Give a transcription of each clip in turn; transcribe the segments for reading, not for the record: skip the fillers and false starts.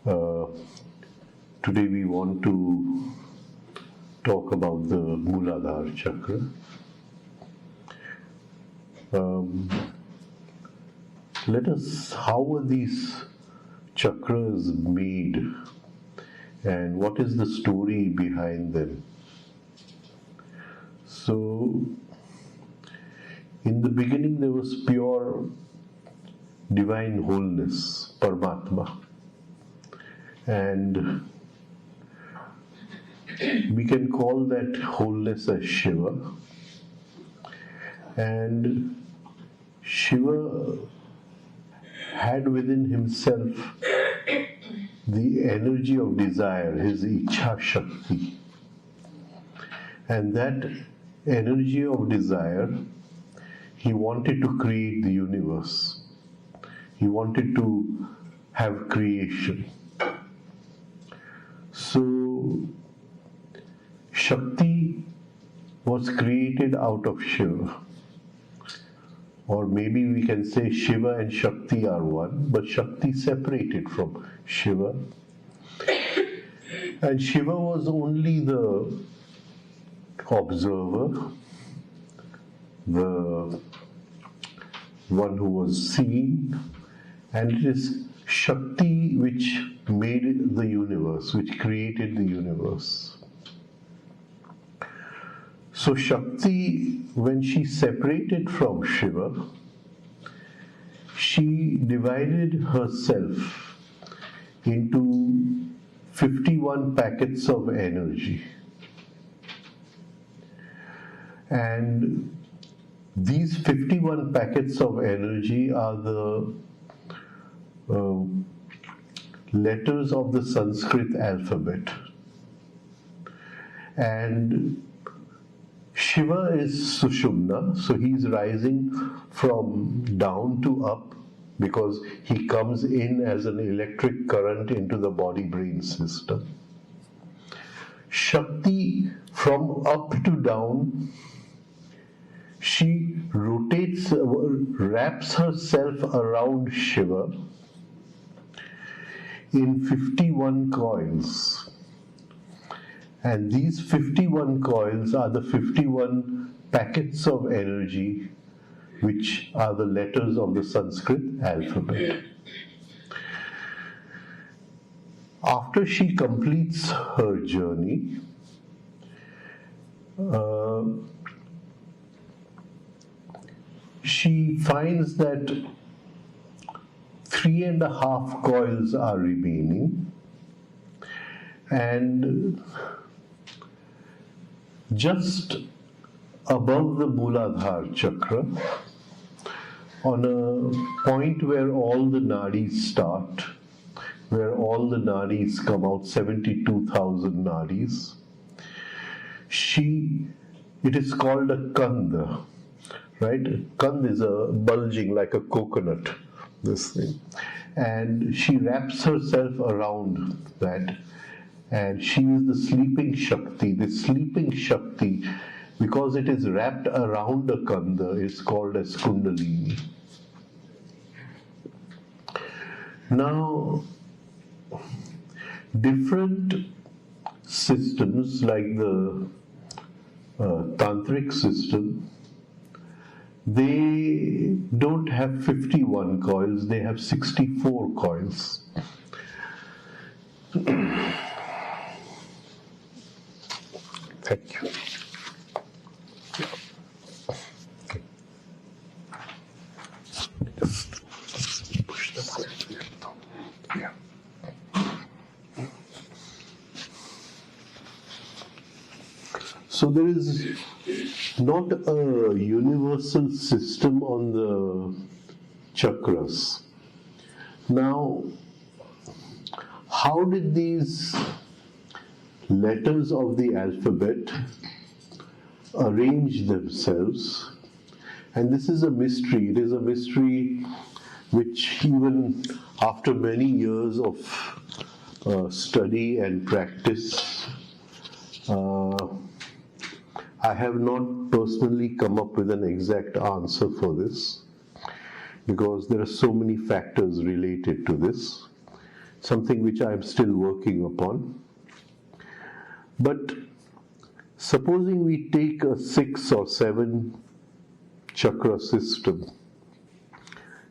Uh, Today we want to talk about the Mooladhara chakra. How are these chakras made and what is the story behind them? So, in the beginning there was pure divine wholeness, Paramatma. And we can call that wholeness as Shiva. And Shiva had within himself the energy of desire, his Ichha Shakti. And that energy of desire, he wanted to create the universe. He wanted to have creation. So, Shakti was created out of Shiva. Or maybe we can say Shiva and Shakti are one, but Shakti separated from Shiva. And Shiva was only the observer, the one who was seeing, and it is Shakti which made the universe, which created the universe. So Shakti, when she separated from Shiva, she divided herself into 51 packets of energy. And these 51 packets of energy are the letters of the Sanskrit alphabet. And Shiva is Sushumna, so he is rising from down to up because he comes in as an electric current into the body-brain system. Shakti, from up to down, she rotates, wraps herself around Shiva in 51 coils. And these 51 coils are the 51 packets of energy which are the letters of the Sanskrit alphabet. After she completes her journey, she finds that 3.5 coils are remaining, and just above the Mooladhara chakra, on a point where all the nadis start, where all the nadis come out, 72,000 nadis, it is called a kanda, right? Kanda is a bulging like a coconut, this thing. And she wraps herself around that. And she is the sleeping Shakti. The sleeping Shakti, because it is wrapped around a kanda, is called as Kundalini. Now, different systems like the tantric system, they don't have 51 coils, they have 64 coils. Thank you. Just push the button. Yeah. So there is not a universal system on the chakras. Now, how did these letters of the alphabet arrange themselves? And this is a mystery. It is a mystery which even after many years of study and practice, I have not personally come up with an exact answer for this, because there are so many factors related to this. something which I am still working upon. But supposing we take a 6 or 7 chakra system,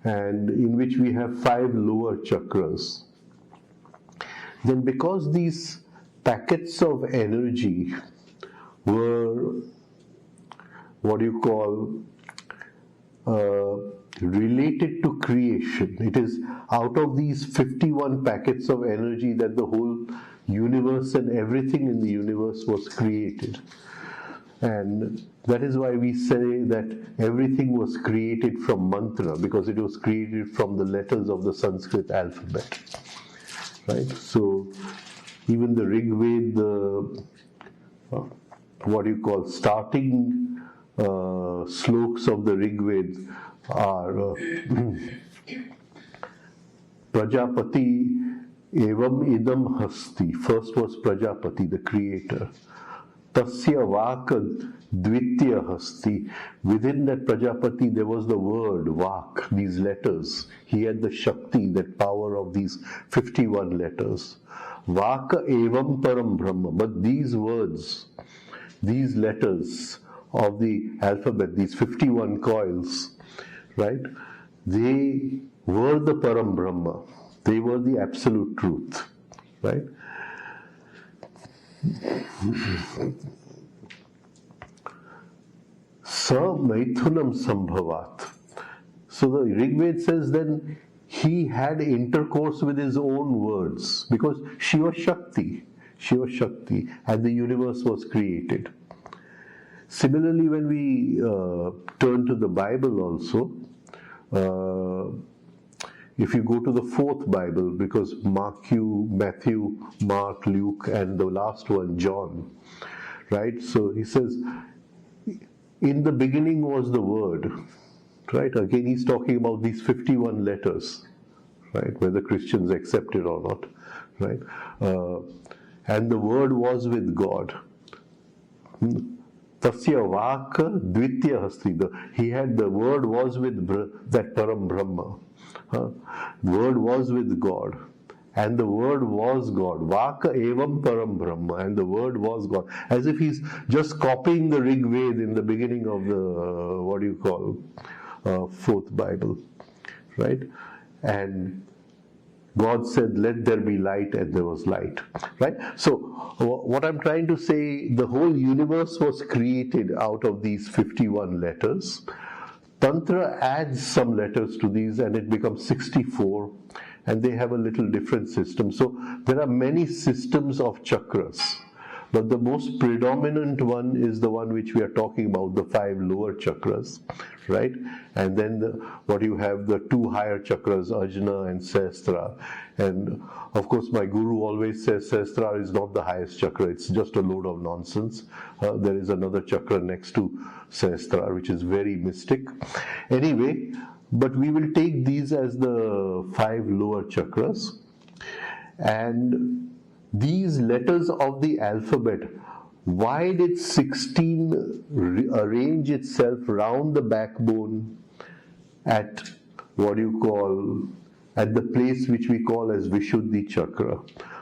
and in which we have 5 lower chakras, then because these packets of energy were related to creation, it is out of these 51 packets of energy that the whole universe and everything in the universe was created. And that is why we say that everything was created from mantra, because it was created from the letters of the Sanskrit alphabet. Right? So even the Rig Veda, starting slokas of the Rig Veda are Prajapati evam idam hasti. First was Prajapati, the creator. Tasya vaka dvitya hasti. Within that Prajapati there was the word, vak, these letters. He had the Shakti, that power of these 51 letters. Vaka evam param brahma. But these words, these letters of the alphabet, these 51 coils, right, they were the param brahma. They were the absolute truth, right? Sa maithunam sambhavat. So the Rig Veda says then he had intercourse with his own words, because she was Shakti, and the universe was created. Similarly, when we turn to the Bible also, if you go to the 4th Bible, because Matthew, Mark, Luke, and the last one, John, right? So he says, in the beginning was the Word, right? Again, he's talking about these 51 letters, right? Whether Christians accept it or not, right? And the Word was with God. Tasya vaka dvitya hasti. He had, the Word was with that Param Brahma. The Word was with God, and the Word was God. Vaka evam param brahma, and the Word was God. As if he's just copying the Rig Veda in the beginning of the 4th Bible, right? And God said, "Let there be light," and there was light, right? So what I'm trying to say, the whole universe was created out of these 51 letters. Tantra adds some letters to these and it becomes 64, and they have a little different system. So there are many systems of chakras, but the most predominant one is the one which we are talking about, the 5 lower chakras, right? And then you have the 2 higher chakras, Ajna and Sahasrara. And of course my guru always says Sahasrara is not the highest chakra, it's just a load of nonsense. There is another chakra next to Sahasrara which is very mystic. Anyway, but we will take these as the 5 lower chakras, and these letters of the alphabet, why did 16 arrange itself round the backbone at at the place which we call as Vishuddhi chakra?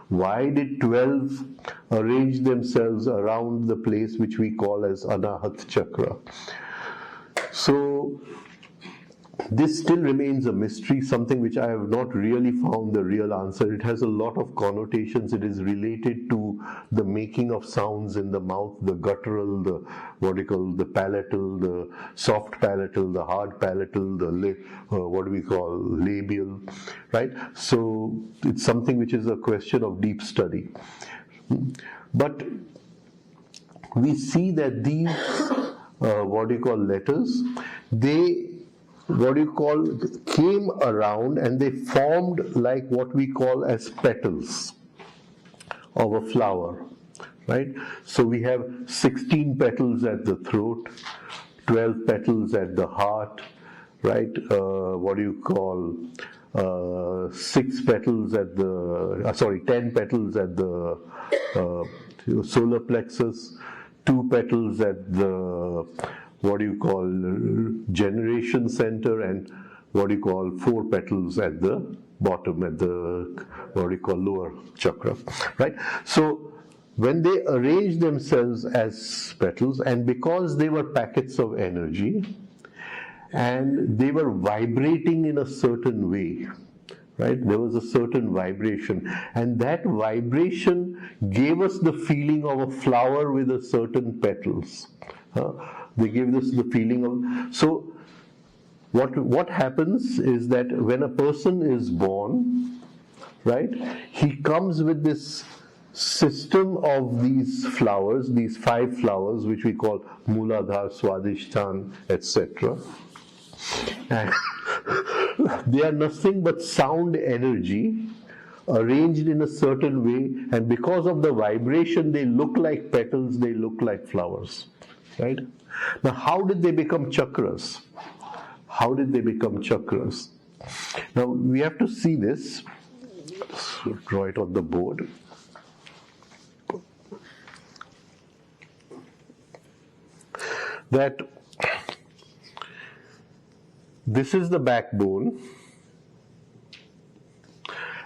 Why did 12 arrange themselves around the place which we call as Anahat chakra? So this still remains a mystery, something which I have not really found the real answer. It has a lot of connotations. It is related to the making of sounds in the mouth, the guttural, the palatal, the soft palatal, the hard palatal, the labial, right? So it's something which is a question of deep study. But we see that these, letters, they came around and they formed like what we call as petals of a flower, right? So we have 16 petals at the throat, 12 petals at the heart, right? 6 petals at the, 10 petals at the solar plexus, 2 petals at the generation center, and 4 petals at the bottom, at the, what we call, lower chakra, right? So when they arrange themselves as petals, and because they were packets of energy, and they were vibrating in a certain way, right? There was a certain vibration, and that vibration gave us the feeling of a flower with a certain petals. They gave us the feeling of, so what happens is that when a person is born, right, he comes with this system of these flowers, these 5 flowers, which we call Mooladhar, Swadhisthana, etc. And they are nothing but sound energy arranged in a certain way, and because of the vibration, they look like petals, they look like flowers, right? Now, how did they become chakras? How did they become chakras? Now, we have to see this. So draw it on the board. That this is the backbone.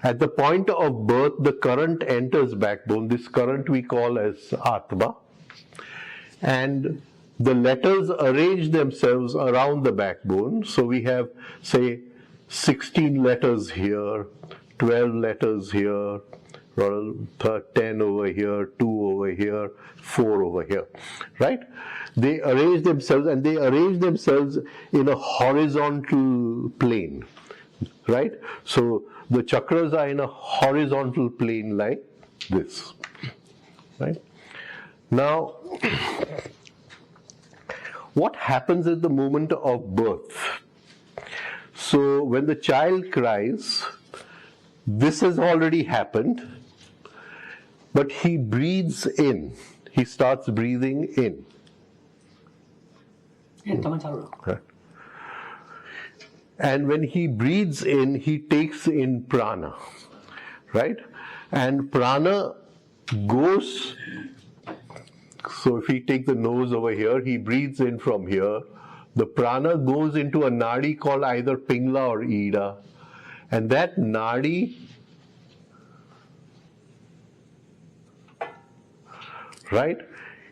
At the point of birth, the current enters backbone. This current we call as Atma. And the letters arrange themselves around the backbone. So we have, say, 16 letters here, 12 letters here, 10 over here, 2 over here, 4 over here, right? They arrange themselves, and they arrange themselves in a horizontal plane, right? So the chakras are in a horizontal plane like this, right? Now, what happens at the moment of birth? So when the child cries, this has already happened, but he breathes in. He starts breathing in. Right. And when he breathes in, he takes in prana, right? And prana goes. So if he takes the nose over here, he breathes in from here. The prana goes into a nadi called either pingla or ida. And that nadi, right,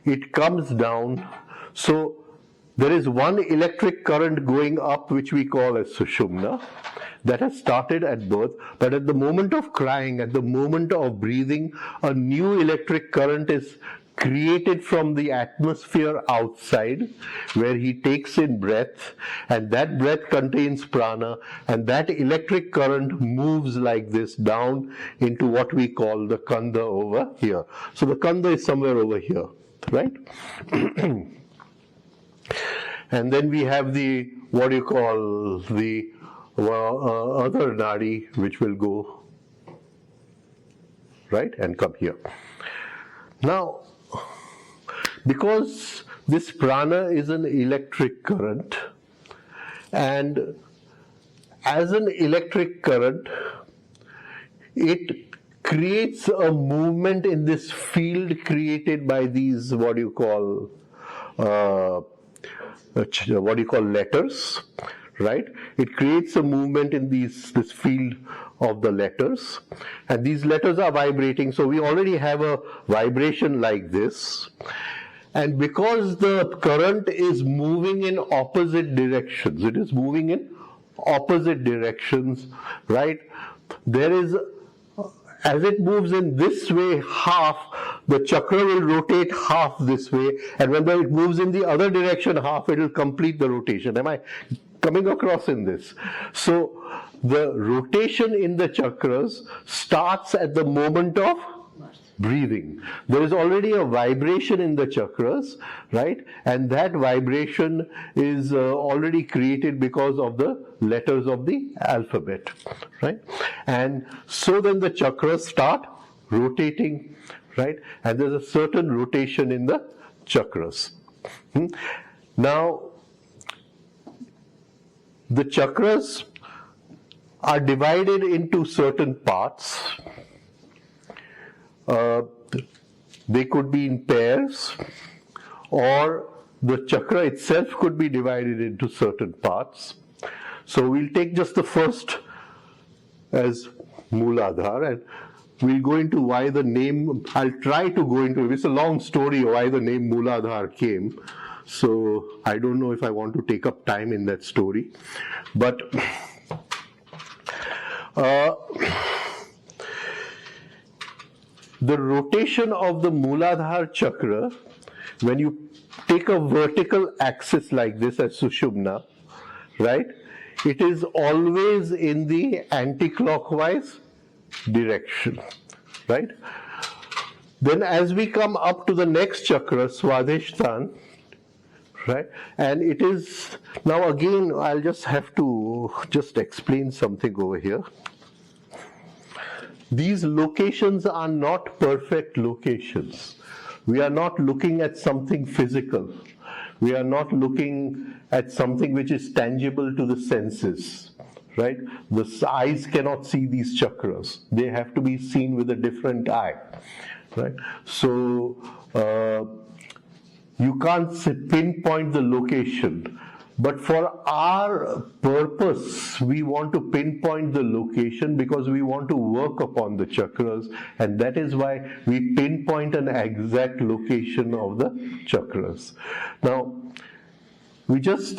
it comes down. So there is one electric current going up, which we call as sushumna, that has started at birth, but at the moment of crying, at the moment of breathing, a new electric current is created from the atmosphere outside, where he takes in breath, and that breath contains prana, and that electric current moves like this down into what we call the kanda over here. So the kanda is somewhere over here, right? And then we have the, what you call, the other nadi, which will go, right, and come here. Now, because this prana is an electric current, and as an electric current, it creates a movement in this field created by these, what you call letters, right? It creates a movement in this field of the letters, and these letters are vibrating. So we already have a vibration like this, and because the current is moving in opposite directions, it is moving in opposite directions, right? There is, as it moves in this way half, the chakra will rotate half this way, and when it moves in the other direction half, it will complete the rotation. Am I coming across in this? So the rotation in the chakras starts at the moment of breathing. There is already a vibration in the chakras, right? And that vibration is already created because of the letters of the alphabet, right? And so then the chakras start rotating, right? And there's a certain rotation in the chakras. Now, the chakras are divided into certain parts. They could be in pairs, or the chakra itself could be divided into certain parts. So we'll take just the first as Mooladhara, and we'll go into why the name, I'll try to go into it. It's a long story why the name Mooladhara came. So I don't know if I want to take up time in that story. But the rotation of the Mooladhara chakra, when you take a vertical axis like this as Sushumna, right, it is always in the anti-clockwise direction, right? Then as we come up to the next chakra, Swadhisthana, right, and it is, now again I'll just have to explain something over here. These locations are not perfect locations. We are not looking at something physical. We are not looking at something which is tangible to the senses, right? The eyes cannot see these chakras. They have to be seen with a different eye, right? So you can't pinpoint the location. But for our purpose, we want to pinpoint the location because we want to work upon the chakras, and that is why we pinpoint an exact location of the chakras. Now, there's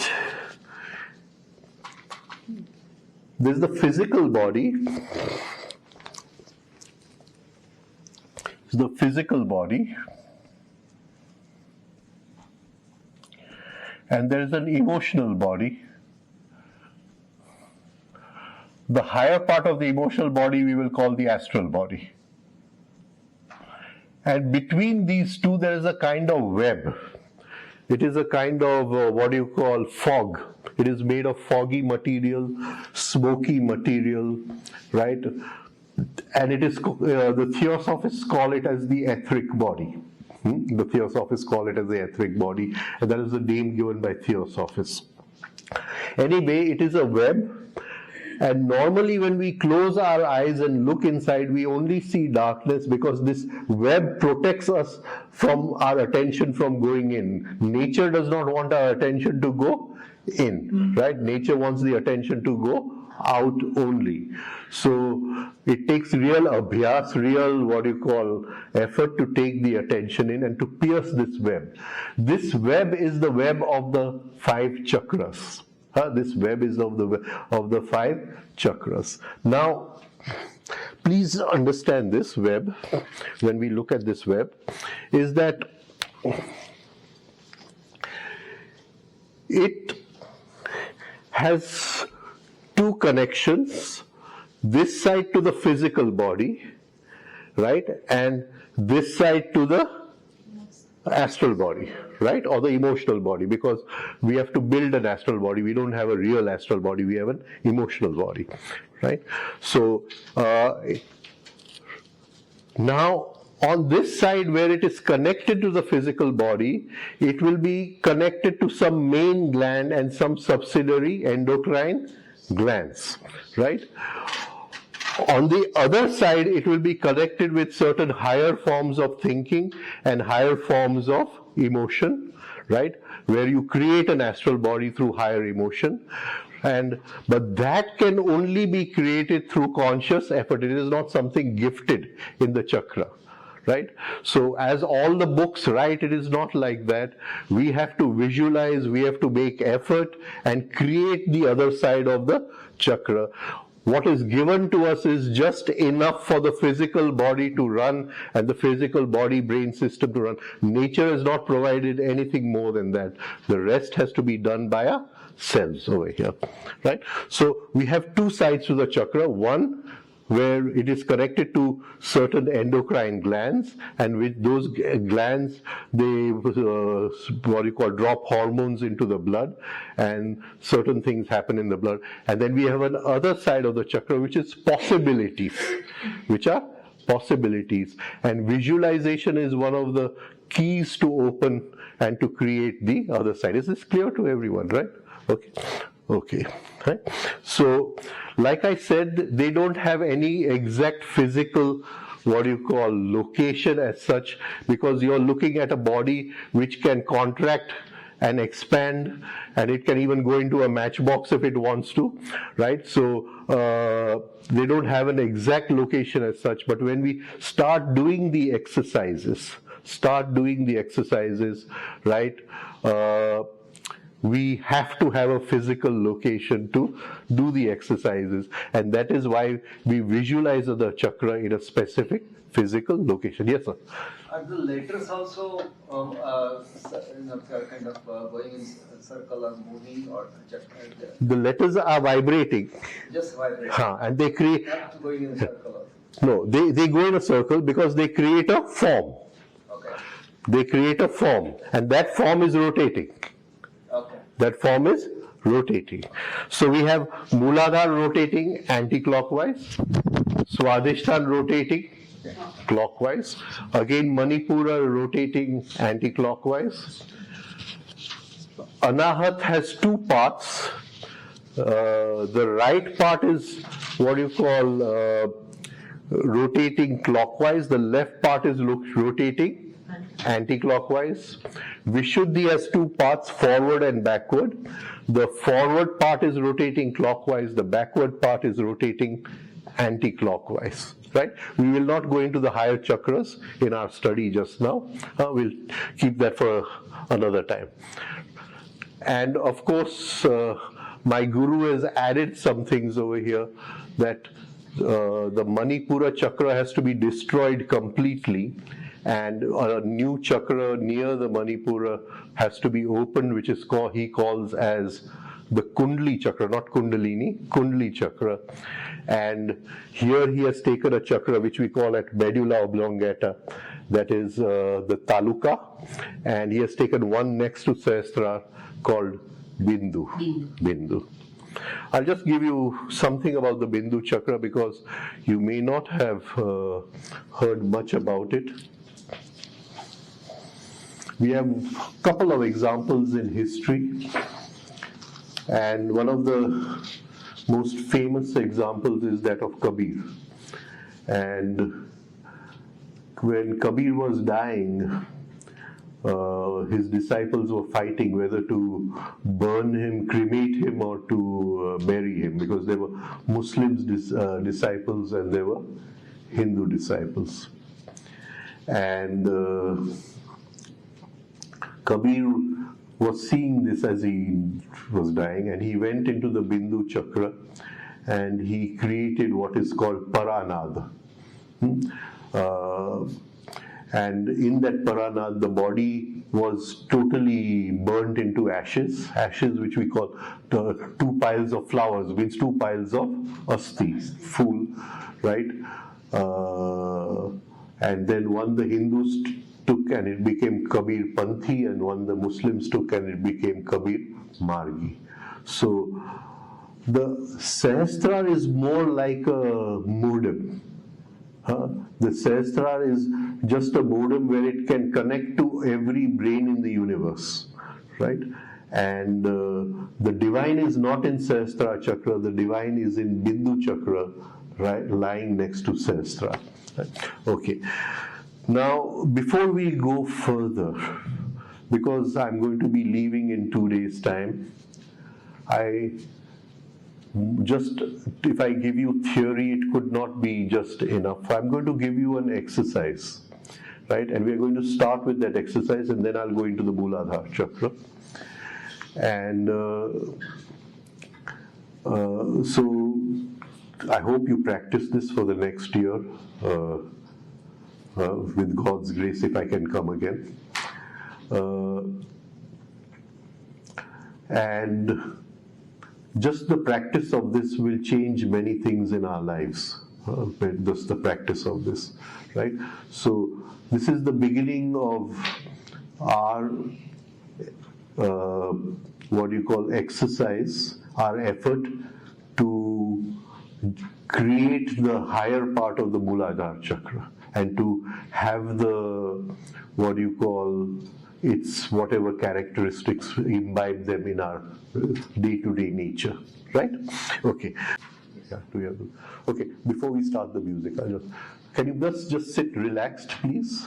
the physical body. The physical body. And there is an emotional body. The higher part of the emotional body we will call the astral body. And between these two there is a kind of web. It is a kind of fog. It is made of foggy material, smoky material, right? And it is, the Theosophists call it as the etheric body. The Theosophists call it as the etheric body, and that is the name given by Theosophists. Anyway, it is a web, and normally when we close our eyes and look inside, we only see darkness because this web protects us from our attention from going in. Nature does not want our attention to go in, right? Nature wants the attention to go out only. So it takes real abhyas, real effort to take the attention in and to pierce this web. This web is the web of the 5 chakras. This web is of the 5 chakras. Now, please understand this web, when we look at this web, is that it has 2 connections, this side to the physical body, right, and this side to the astral body, right, or the emotional body, because we have to build an astral body. We don't have a real astral body, we have an emotional body, right? So now on this side where it is connected to the physical body, it will be connected to some main gland and some subsidiary endocrine glands, right? On the other side, it will be connected with certain higher forms of thinking and higher forms of emotion, right? Where you create an astral body through higher emotion. But that can only be created through conscious effort. It is not something gifted in the chakra, right? So as all the books write, it is not like that. We have to visualize, we have to make effort and create the other side of the chakra. What is given to us is just enough for the physical body to run and the physical body-brain system to run. Nature has not provided anything more than that. The rest has to be done by ourselves over here, right? So we have 2 sides to the chakra. One, where it is connected to certain endocrine glands, and with those glands they drop hormones into the blood, and certain things happen in the blood. And then we have another side of the chakra which is possibilities, which are possibilities, and visualization is one of the keys to open and to create the other side. Is this clear to everyone, right? Okay. Right? So, like I said, they don't have any exact physical, location as such, because you're looking at a body which can contract and expand, and it can even go into a matchbox if it wants to, right? So they don't have an exact location as such, but when we start doing the exercises, right? We have to have a physical location to do the exercises, and that is why we visualize the chakra in a specific physical location. Yes, sir. Are the letters also kind of going in a circle or moving, or just The letters are vibrating. Just vibrating? And they create. Not going in a circle also. No, they go in a circle because they create a form. Okay. They create a form, and that form is rotating. Okay. That form is rotating. So we have Mooladhara rotating anti-clockwise, Swadhisthana rotating clockwise, again Manipura rotating anti-clockwise. Anahat has two parts. The right part is what you call rotating clockwise, the left part is rotating anti-clockwise. Vishuddhi has two parts, forward and backward. The forward part is rotating clockwise, the backward part is rotating anti-clockwise, right? We will not go into the higher chakras in our study just now. We'll keep that for another time. And of course, my guru has added some things over here, that the Manipura chakra has to be destroyed completely, and a new chakra near the Manipura has to be opened, which is he calls as the Kundli chakra, not Kundalini, Kundli chakra. And here he has taken a chakra which we call at medulla oblongata, that is the Taluka, and he has taken one next to Sahasrara called Bindu. Bindu. I'll just give you something about the Bindu chakra because you may not have heard much about it. We have a couple of examples in history, and one of the most famous examples is that of Kabir. And when Kabir was dying, his disciples were fighting whether to burn him, cremate him, or to bury him, because there were Muslims disciples and there were Hindu disciples. And Kabir was seeing this as he was dying, and he went into the Bindu chakra and he created what is called Paranad. And in that Paranad, the body was totally burnt into ashes, which we call two piles of flowers, means two piles of asti, full, right? And then one the Hindus took and it became Kabir Panthi, and one the Muslims took and it became Kabir Margi. So the Sahasrara is more like a modem. The Sahasrara is just a modem where it can connect to every brain in the universe, right? And the divine is not in Sahasrara chakra, the divine is in Bindu chakra, right, lying next to Sahasrara. Right? Okay. Now, before we go further, because I'm going to be leaving in 2 days' time, if I give you theory, it could not be just enough. I'm going to give you an exercise, right? And we're going to start with that exercise, and then I'll go into the Mooladhara chakra. And so I hope you practice this for the next year, with God's grace, if I can come again. And just the practice of this will change many things in our lives. Just the practice of this, right? So this is the beginning of our exercise, our effort to create the higher part of the Mooladhara chakra and to have its whatever characteristics, imbibe them in our day-to-day nature, right? Okay. Yeah, okay, before we start the music, can you just sit relaxed, please?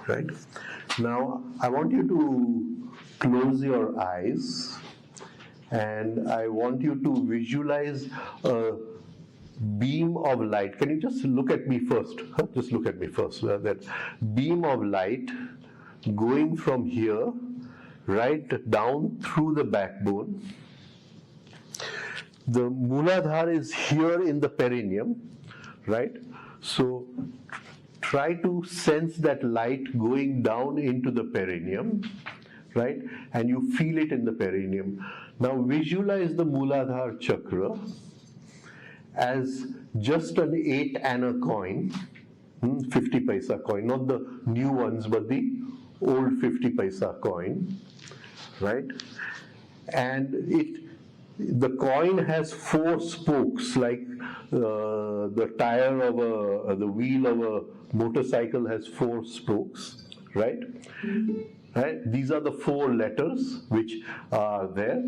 Right? Now, I want you to close your eyes and I want you to visualize a beam of light. Can you just look at me first? Huh? Just look at me first. That beam of light going from here right down through the backbone. The Mooladhara is here in the perineum, right? So try to sense that light going down into the perineum, right? And you feel it in the perineum. Now visualize the Mooladhara chakra as just an 8 anna coin, 50 paisa coin, not the new ones, but the old 50 paisa coin, right? And the coin has 4 spokes, like the tire of the wheel of a motorcycle has 4 spokes, right? Right? These are the 4 letters which are there.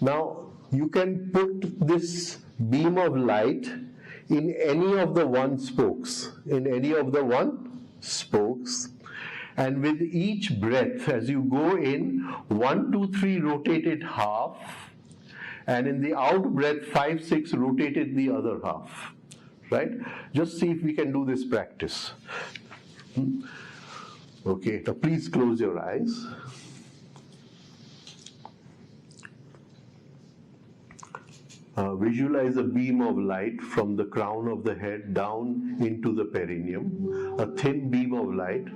Now you can put this beam of light in any of the 1 spokes, and with each breath, as you go in, 1, 2, 3, rotate it half, and in the out breath, 5, 6, rotate it the other half, right? Just see if we can do this practice. Okay, now please close your eyes. Visualize a beam of light from the crown of the head down into the perineum, a thin beam of light.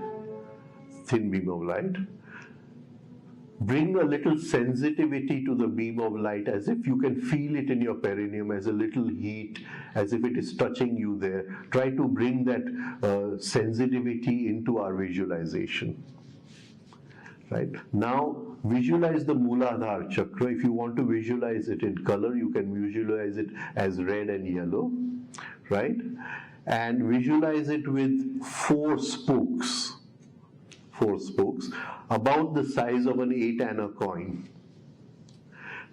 Bring a little sensitivity to the beam of light, as if you can feel it in your perineum, as a little heat, as if it is touching you there. Try to bring that sensitivity into our visualization. Right? Now, visualize the Mooladhara chakra. If you want to visualize it in color, you can visualize it as red and yellow, right? And visualize it with 4 spokes, about the size of an 8 anna coin.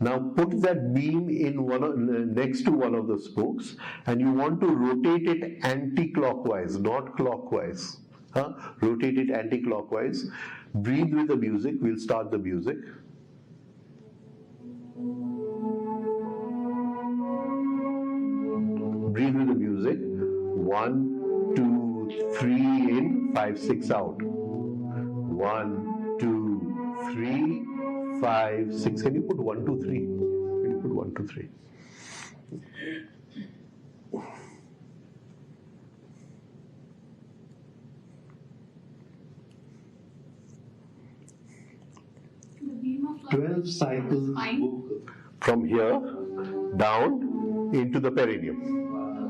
Now put that beam in next to one of the spokes, and you want to rotate it anti-clockwise, not clockwise. Rotate it anti-clockwise. Breathe with the music. We'll start the music. Breathe with the music. 1, 2, 3 in, 5, 6 out. 1, 2, 3, 5, 6. Can you put 1, 2, 3? Can you put 1, 2, 3? The beam of light 12 cycles From here down into the perineum.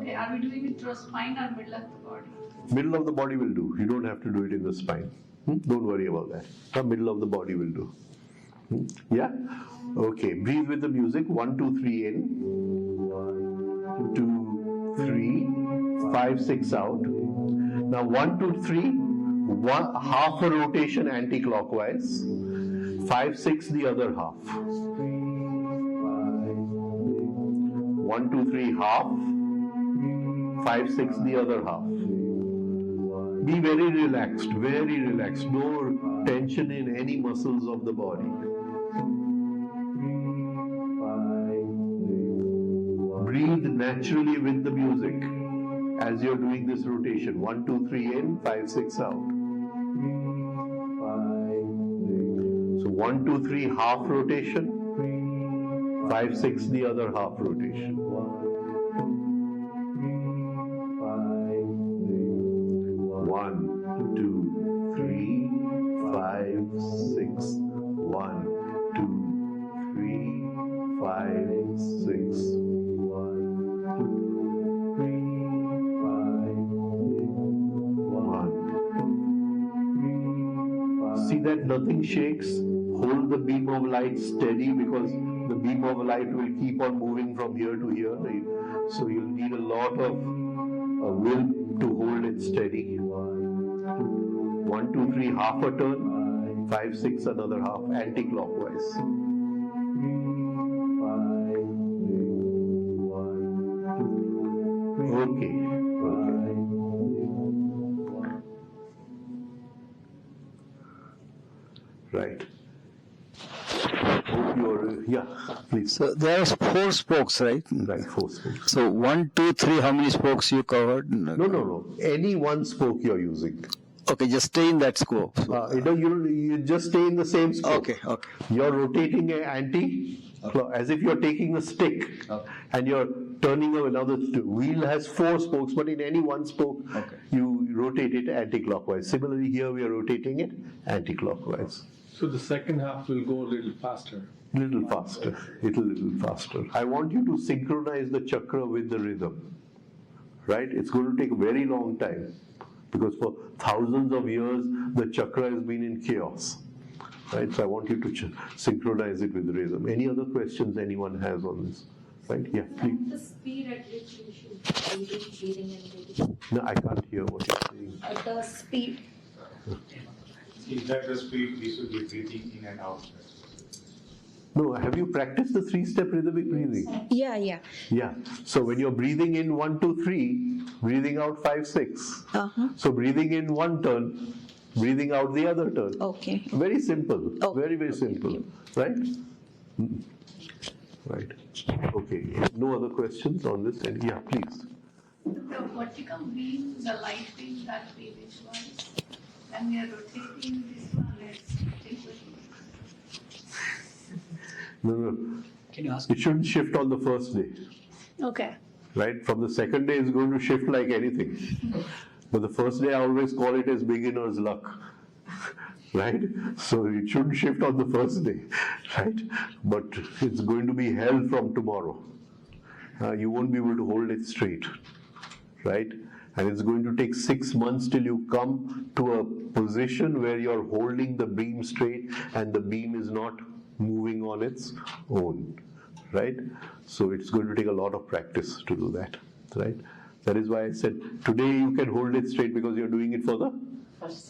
Okay, are we doing it through a spine or middle of the body? Middle of the body will do. You don't have to do it in the spine. Don't worry about that. The middle of the body will do. Yeah? Okay. Breathe with the music. 1, 2, 3 in. 2, 3, 5, 6 out. Now 1, 2, 3. Half a rotation anti-clockwise. 5, 6 the other half. 1, 2, 3 half. 5, 6 the other half. Be very relaxed, no tension in any muscles of the body. Breathe naturally with the music as you're doing this rotation. 1, 2, 3 in, 5, 6 out. So 1, 2, 3 half rotation, 5, 6 the other half rotation. 1, 2, 3, 5, 6. 1, 2, 3, 5, 6. 1, 2, 3, 5, 1. See that nothing shakes? Hold the beam of light steady, because the beam of light will keep on moving from here to here. So you'll need a lot of will to hold it steady. 1, 2, 3, half a turn. 5, 6, another half, anti-clockwise. Okay. please. So there are 4 spokes, right? Right, 4 spokes. So 1, 2, 3, how many spokes you covered? No. Any one spoke you're using. Okay, just stay in that spoke. You just stay in the same spoke. Okay. You're rotating as if you're taking a stick and you're turning another wheel has 4 spokes, but in any one spoke you rotate it anti-clockwise. Similarly, here we are rotating it anti-clockwise. So the second half will go a little faster. Little faster. I want you to synchronize the chakra with the rhythm. Right? It's going to take a very long time because for thousands of years the chakra has been in chaos. Right? So I want you to synchronize it with the rhythm. Any other questions anyone has on this? Right? Yeah, please. The speed at which you should be breathing and breathing. No, I can't hear what you're saying. At the speed. Is that the speed we should be breathing in and out? No, have you practiced the 3-step rhythmic breathing? Yeah. Yeah. So when you're breathing in 1, 2, 3, breathing out 5, 6. So breathing in one turn, breathing out the other turn. Okay. Very simple. Okay. Very simple. Right? Right. Okay. No other questions on this? And yeah, please. The vertical beam, the light beam that we visualize, when we are rotating this one, let's take it. No. Can you ask? It shouldn't shift on the first day. Okay. Right? From the second day, it's going to shift like anything. But the first day, I always call it as beginner's luck. Right? So it shouldn't shift on the first day. Right? But it's going to be hell from tomorrow. You won't be able to hold it straight. Right? And it's going to take 6 months till you come to a position where you're holding the beam straight and the beam is not moving on its own, right? So it's going to take a lot of practice to do that, right? That is why I said today you can hold it straight because you're doing it for the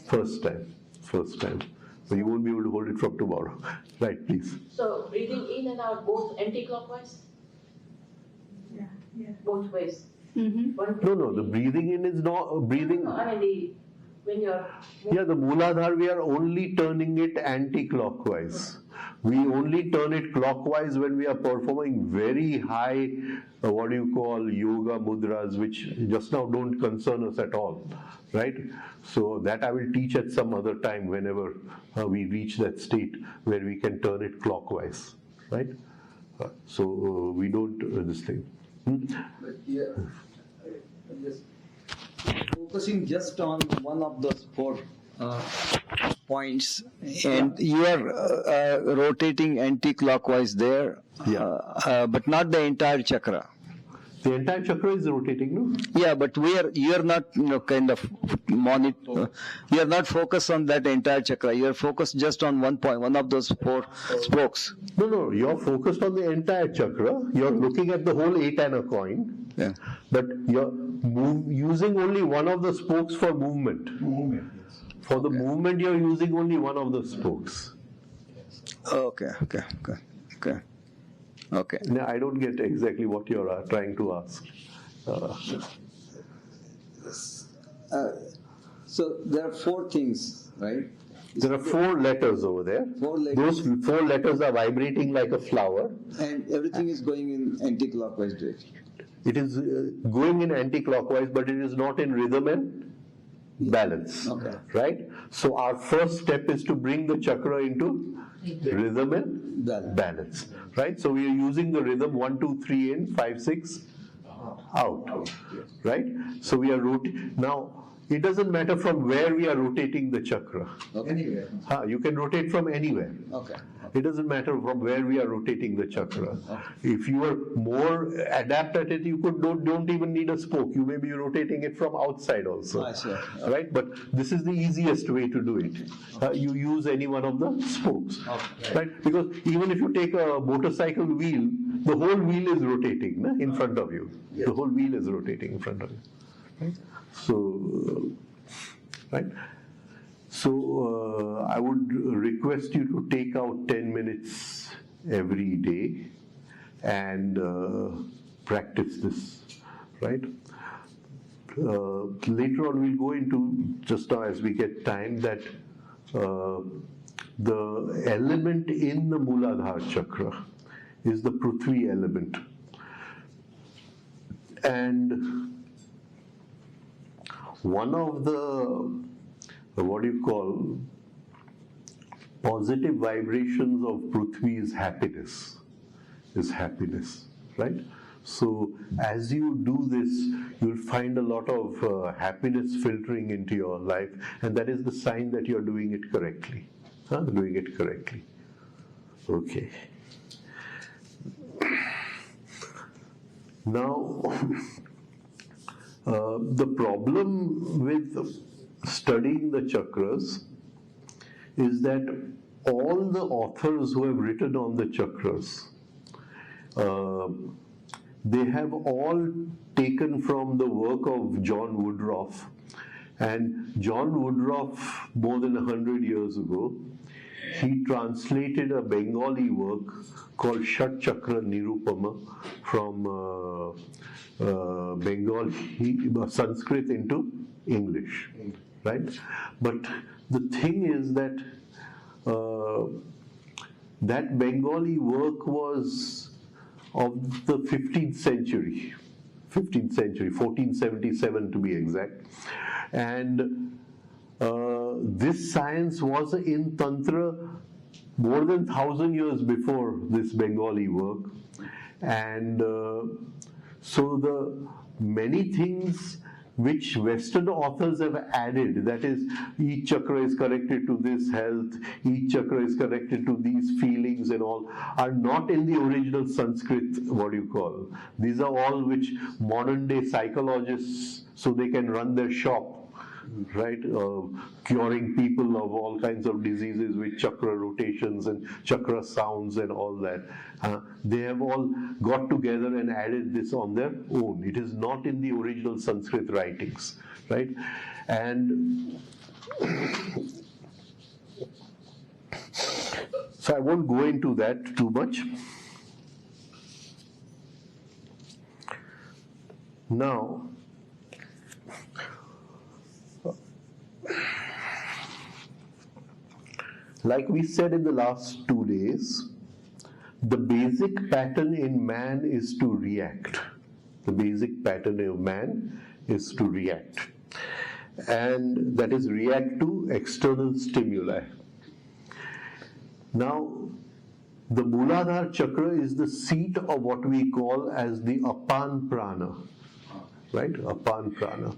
first time. But you won't be able to hold it from tomorrow. Right, please. So breathing in and out both anti-clockwise? Yeah. Both ways? No, the breathing in is not breathing. No, I mean when you're... Yeah, the Mooladhara, we are only turning it anti-clockwise. We only turn it clockwise when we are performing very high, yoga mudras, which just now don't concern us at all, right? So that I will teach at some other time whenever we reach that state where we can turn it clockwise, right? So we don't this thing. But here, I'm just focusing just on one of those 4 points, and you are rotating anti-clockwise there, but not the entire chakra. The entire chakra is rotating, no? Yeah, but you are not, kind of you are not focused on that entire chakra. You are focused just on one point, one of those 4 spokes. No, you're focused on the entire chakra. You're looking at the whole 8-anna coin. Yeah. But you're using only one of the spokes for movement. For the movement, you're using only one of the spokes. Okay. Now, I don't get exactly what you're trying to ask. so there are 4 things, right? There are 4 letters over there. 4 letters. Those 4 letters are vibrating like a flower. And everything is going in anti-clockwise direction. It is going in anti-clockwise, but it is not in rhythm and balance. Okay. Right? So our first step is to bring the chakra into rhythm and balance. Right? So we are using the rhythm 1, 2, 3 in, 5, 6 out. Right? So we are now. It doesn't matter from where we are rotating the chakra. Anywhere. You can rotate from anywhere. Okay. It doesn't matter from where we are rotating the chakra. If you are more adept at it, you don't even need a spoke. You may be rotating it from outside also. I see. Right? But this is the easiest way to do it. You use any one of the spokes. Right? Because even if you take a motorcycle wheel, the whole wheel is rotating in front of you. The whole wheel is rotating in front of you. Right? So, right? So, I would request you to take out 10 minutes every day and practice this, right? Later on, we'll go into, just now as we get time, that the element in the Mooladhara chakra is the Prithvi element. And one of the, what do you call, positive vibrations of Prithvi is happiness, right? So as you do this, you'll find a lot of happiness filtering into your life, and that is the sign that you're doing it correctly. Doing it correctly. Okay. Now, the problem with studying the chakras is that all the authors who have written on the chakras, they have all taken from the work of John Woodruff. And John Woodruff, more than 100 years ago, he translated a Bengali work called Shat Chakra Nirupama from Bengali, Sanskrit into English, right? But the thing is that that Bengali work was of the 15th century, 1477 to be exact. And this science was in Tantra more than 1,000 years before this Bengali work. And so the many things which Western authors have added, that is, each chakra is connected to this health, each chakra is connected to these feelings and all, are not in the original Sanskrit, what do you call. These are all which modern day psychologists, so they can run their shop, right, curing people of all kinds of diseases with chakra rotations and chakra sounds and all that. They have all got together and added this on their own. It is not in the original Sanskrit writings, right? And so I won't go into that too much. Now, like we said in the last 2 days, the basic pattern in man is to react. The basic pattern of man is to react. And that is react to external stimuli. Now, the Mooladhara chakra is the seat of what we call as the Apan Prana. Right? Apan Prana.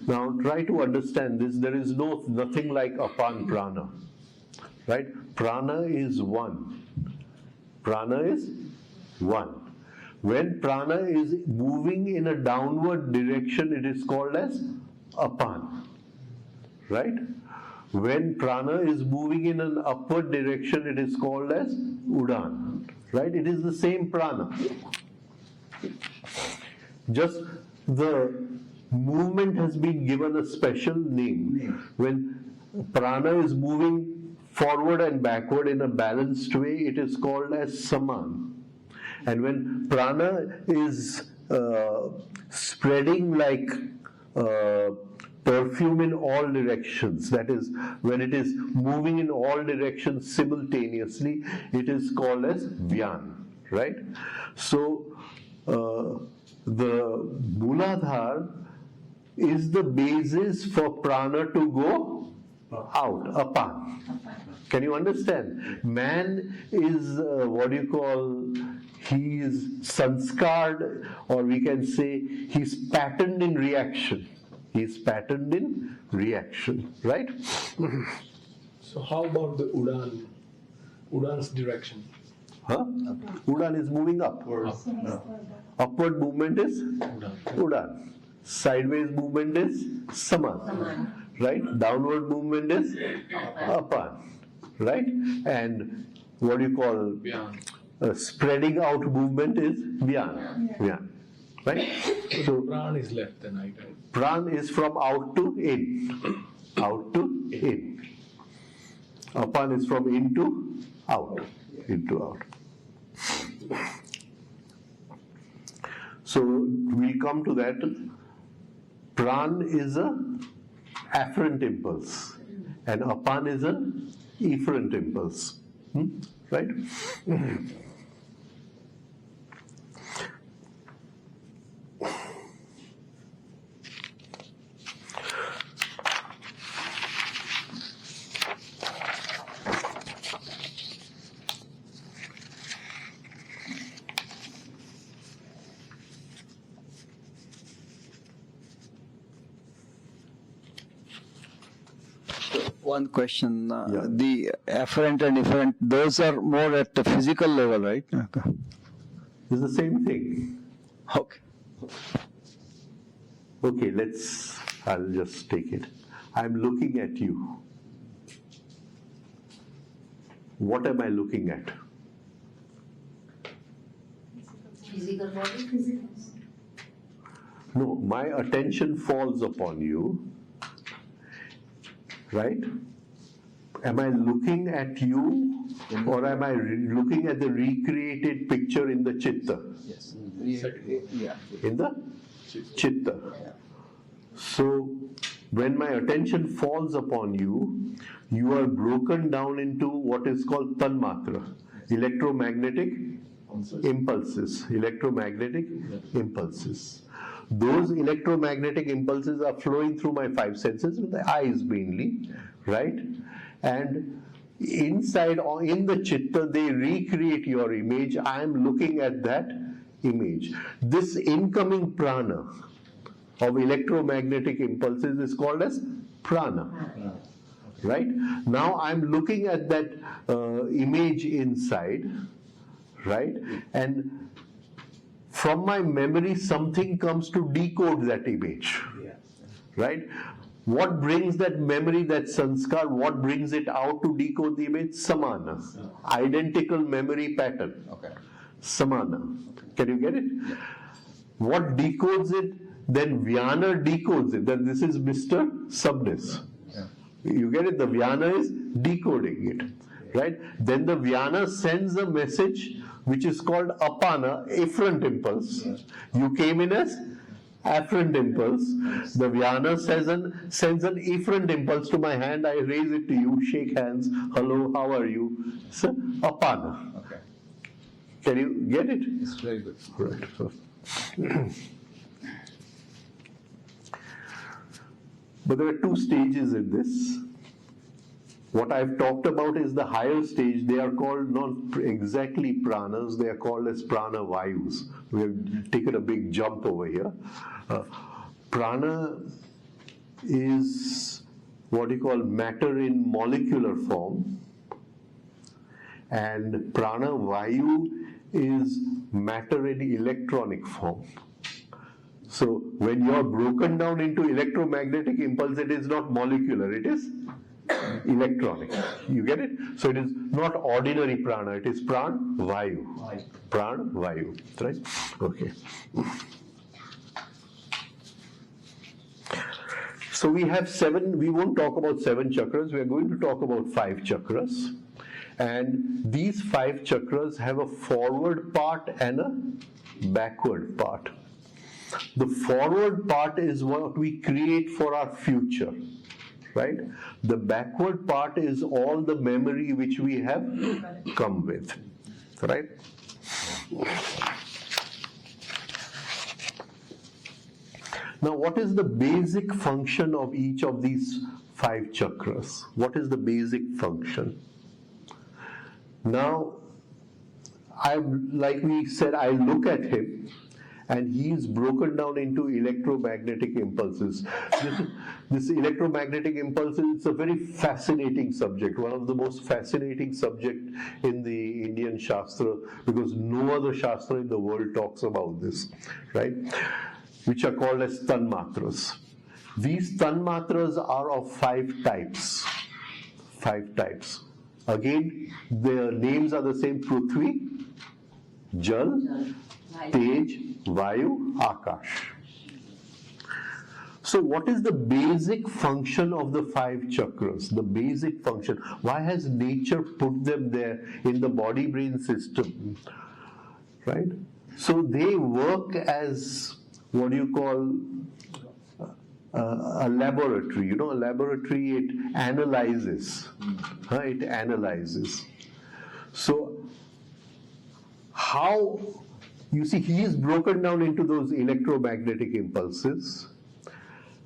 Now, try to understand this. There is nothing like Apan Prana. Right? Prana is one. Prana is one. When prana is moving in a downward direction, it is called as apan. Right? When prana is moving in an upward direction, it is called as udan. Right? It is the same prana. Just the movement has been given a special name. When prana is moving forward and backward in a balanced way, it is called as saman. And when prana is spreading like perfume in all directions, that is, when it is moving in all directions simultaneously, it is called as Vyan, right? So the Mooladhara is the basis for prana to go out, apan. Can you understand? Man is, he is sanskared, or we can say he's patterned in reaction. He's patterned in reaction, right? So how about the Udan? Udan's direction? Huh? Udan is moving up. Upward movement is Udan. Sideways movement is Saman. Right? Downward movement is Apan. Right? And what do you call spreading out movement is Vyan. Vyan. Right? So Pran is left and right. Pran is from out to in. Out to in. Apan is from in to out. In to out. So we'll come to that. Pran is a afferent impulse and apan is an efferent impulse. Right? One question. Yeah. The afferent and efferent, those are more at the physical level, right? Okay. It's the same thing. Okay. Okay, I'll just take it. I'm looking at you. What am I looking at? Physical body? No, my attention falls upon you, right? Am I looking at you or am I looking at the recreated picture in the chitta? Yes. Yeah. In the chitta. So, when my attention falls upon you, you are broken down into what is called tanmatra, electromagnetic impulses. Electromagnetic impulses. Those electromagnetic impulses are flowing through my five senses, with the eyes mainly, right? And inside or in the chitta, they recreate your image. I am looking at that image. This incoming prana of electromagnetic impulses is called as prana. Right? Now I'm looking at that image inside, right? And from my memory, something comes to decode that image. Right? What brings that memory, that sanskar, what brings it out to decode the image? Samana. Identical memory pattern. Okay. Samana. Can you get it? What decodes it? Then Vyana decodes it. Then this is Mr. Subness. You get it? The Vyana is decoding it. Right? Then the Vyana sends a message which is called apana, efferent impulse. You came in as afferent impulse. The Vyana sends an efferent impulse to my hand. I raise it to you, shake hands. Hello, how are you? So, apana. Okay. Can you get it? It's very good. Right. But there are two stages in this. What I've talked about is the higher stage. They are called not exactly pranas, they are called as prana vayus. We have taken a big jump over here. Prana is what you call matter in molecular form, and prana vayu is matter in electronic form. So when you are broken down into electromagnetic impulse, it is not molecular, it is electronic. You get it? So it is not ordinary prana, it is pran vayu. Pran vayu, right? Okay. So we have seven, we won't talk about seven chakras, we are going to talk about five chakras. And these five chakras have a forward part and a backward part. The forward part is what we create for our future, right? The backward part is all the memory which we have come with, right? Now, what is the basic function of each of these five chakras? What is the basic function? Now, like we said, I look at him, and he is broken down into electromagnetic impulses. This electromagnetic impulses, it's a very fascinating subject, one of the most fascinating subject in the Indian Shastra, because no other Shastra in the world talks about this, right? Which are called as tanmatras. These tanmatras are of five types. Five types. Again, their names are the same: Prithvi, Jal, Tej, Vayu, Akash. So what is the basic function of the five chakras? The basic function. Why has nature put them there in the body-brain system? Right? So they work as what you call a laboratory. You know, a laboratory, it analyzes. It analyzes. So how, you see, he is broken down into those electromagnetic impulses,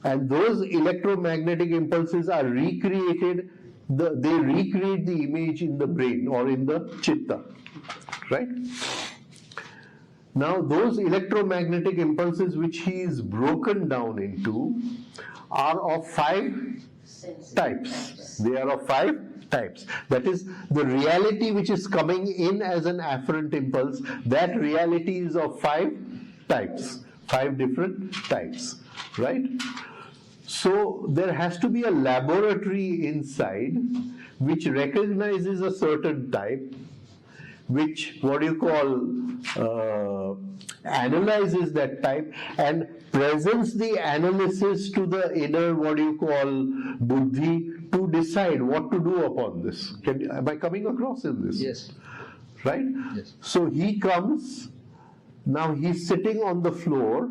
and those electromagnetic impulses are recreated, they recreate the image in the brain or in the chitta, right? Now, those electromagnetic impulses which he is broken down into are of five senses. types. They are of 5 types. That is, the reality which is coming in as an afferent impulse, that reality is of 5 types, 5 different types, right? So there has to be a laboratory inside which recognizes a certain type, which analyzes that type and presents the analysis to the inner buddhi to decide what to do upon this. Am I coming across in this? Yes. Right? Yes. So he comes, now he's sitting on the floor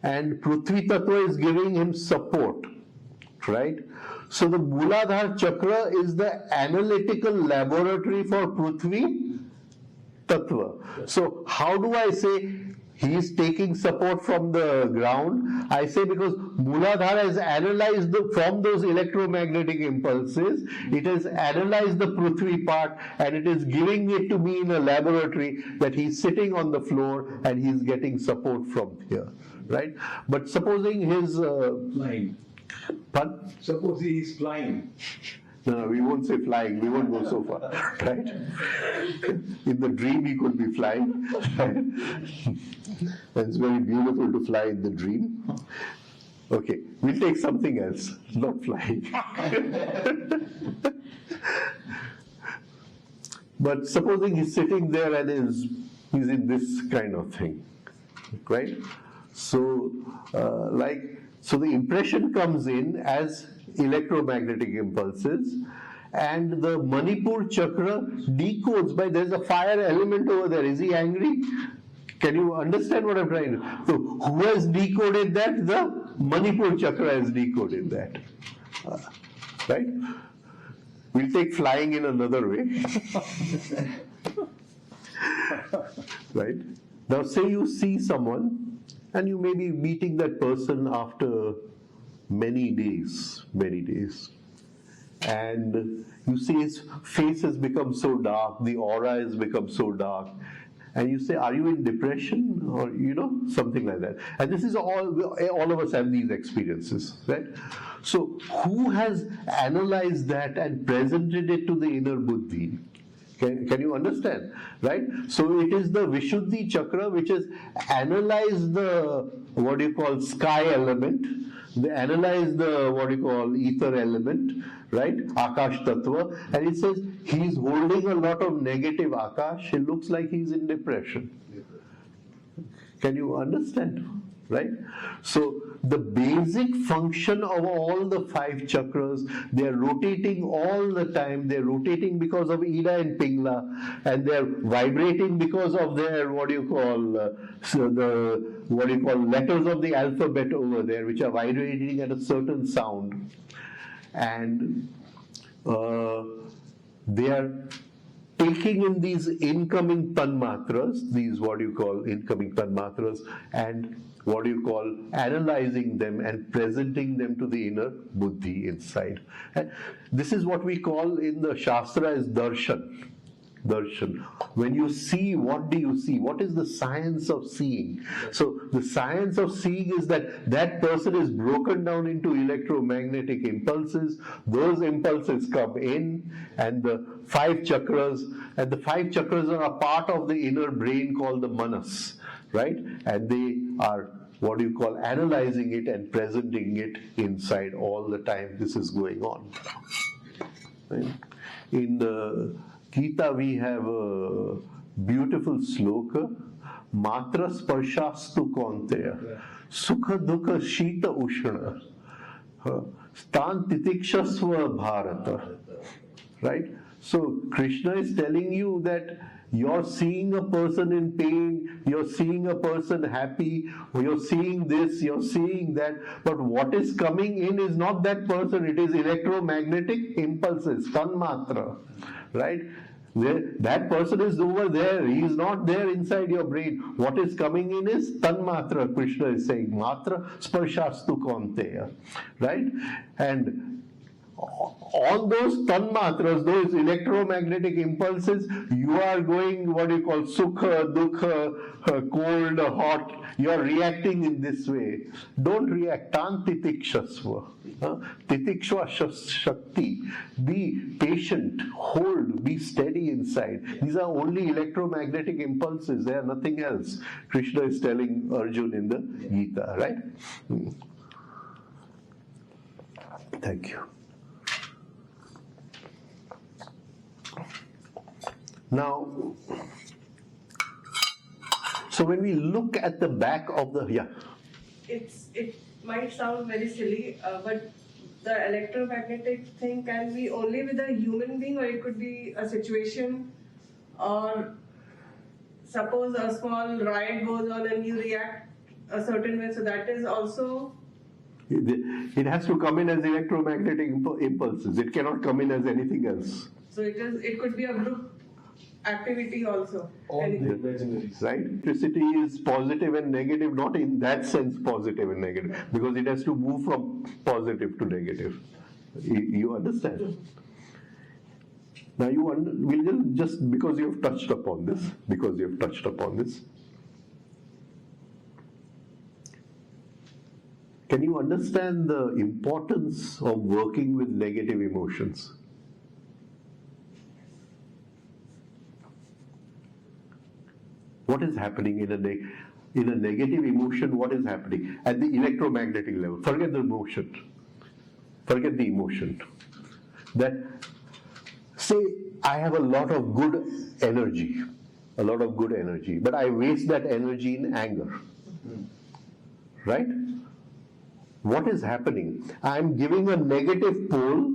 and Prithvi Tattva is giving him support, right? So the Mooladhara Chakra is the analytical laboratory for Prithvi Tattva. So how do I say he is taking support from the ground? I say because Mooladhara has analyzed from those electromagnetic impulses, it has analyzed the Prithvi part and it is giving it to me in a laboratory that he's sitting on the floor and he's getting support from here, right? But supposing his... Flying. Pardon? Suppose he is flying. No, we won't say flying, we won't go so far, right? In the dream he could be flying. It's very beautiful to fly in the dream. Okay, we'll take something else, not flying. But supposing he's sitting there and he's in this kind of thing, right? So, so the impression comes in as electromagnetic impulses, and the Manipur chakra decodes by there's a fire element over there. Is he angry? Can you understand what I'm trying to? So who has decoded that? The Manipur chakra has decoded that. Right? We'll take flying in another way. Right? Now say you see someone and you may be meeting that person after many days, and you see his face has become so dark, the aura has become so dark, and you say, are you in depression? Or, something like that. And this is all of us have these experiences, right? So who has analyzed that and presented it to the inner buddhi? Can you understand? Right? So it is the Vishuddhi chakra which has analyzed the, sky element, they analyze the, ether element, right? Akash Tattva, and it says he's holding a lot of negative Akash, it looks like he's in depression. Can you understand? Right? So the basic function of all the 5 chakras, they are rotating all the time. They're rotating because of Ida and Pingla, and they're vibrating because of their letters of the alphabet over there, which are vibrating at a certain sound, and they are taking in these incoming tanmatras, incoming tanmatras, and analyzing them and presenting them to the inner buddhi inside. And this is what we call in the Shastra as darshan. Darshan. When you see, what do you see? What is the science of seeing? So the science of seeing is that person is broken down into electromagnetic impulses. Those impulses come in, and the 5 chakras, are a part of the inner brain called the manas, right? And they are analyzing it and presenting it inside all the time. This is going on. Right? In the Gita, we have a beautiful sloka, Matra Sparshastu Kaunteya, Sukha Dukha Shita Ushana, Stan Titikshasva Bharata. Right? So Krishna is telling you that you're seeing a person in pain, you're seeing a person happy, you're seeing this, you're seeing that, but what is coming in is not that person, it is electromagnetic impulses, tanmatra, right? That person is over there, he is not there inside your brain. What is coming in is tanmatra, Krishna is saying, matra sparshastu kaunteya, right? And all those tanmatras, those electromagnetic impulses, you are going what you call sukha, dukha, cold, hot, you are reacting in this way. Don't react. Tan titikshasva. Titikshva shakti. Be patient, hold, be steady inside. These are only electromagnetic impulses, they are nothing else. Krishna is telling Arjun in the Gita, right? Thank you. Now, so when we look at the back of the, It might sound very silly, but the electromagnetic thing can be only with a human being, or it could be a situation, or suppose a small riot goes on and you react a certain way, so that is also. it has to come in as electromagnetic impulses. It cannot come in as anything else. So it could be a group activity also. All the Anything. imaginaries. Right? Electricity is positive and negative, not in that sense positive and negative, because it has to move from positive to negative. You understand? Now we'll just because you have touched upon this, can you understand the importance of working with negative emotions? What is happening in a negative emotion? What is happening at the electromagnetic level? Forget the emotion. Forget the emotion. That say I have a lot of good energy, but I waste that energy in anger. Right? What is happening? I am giving a negative pole.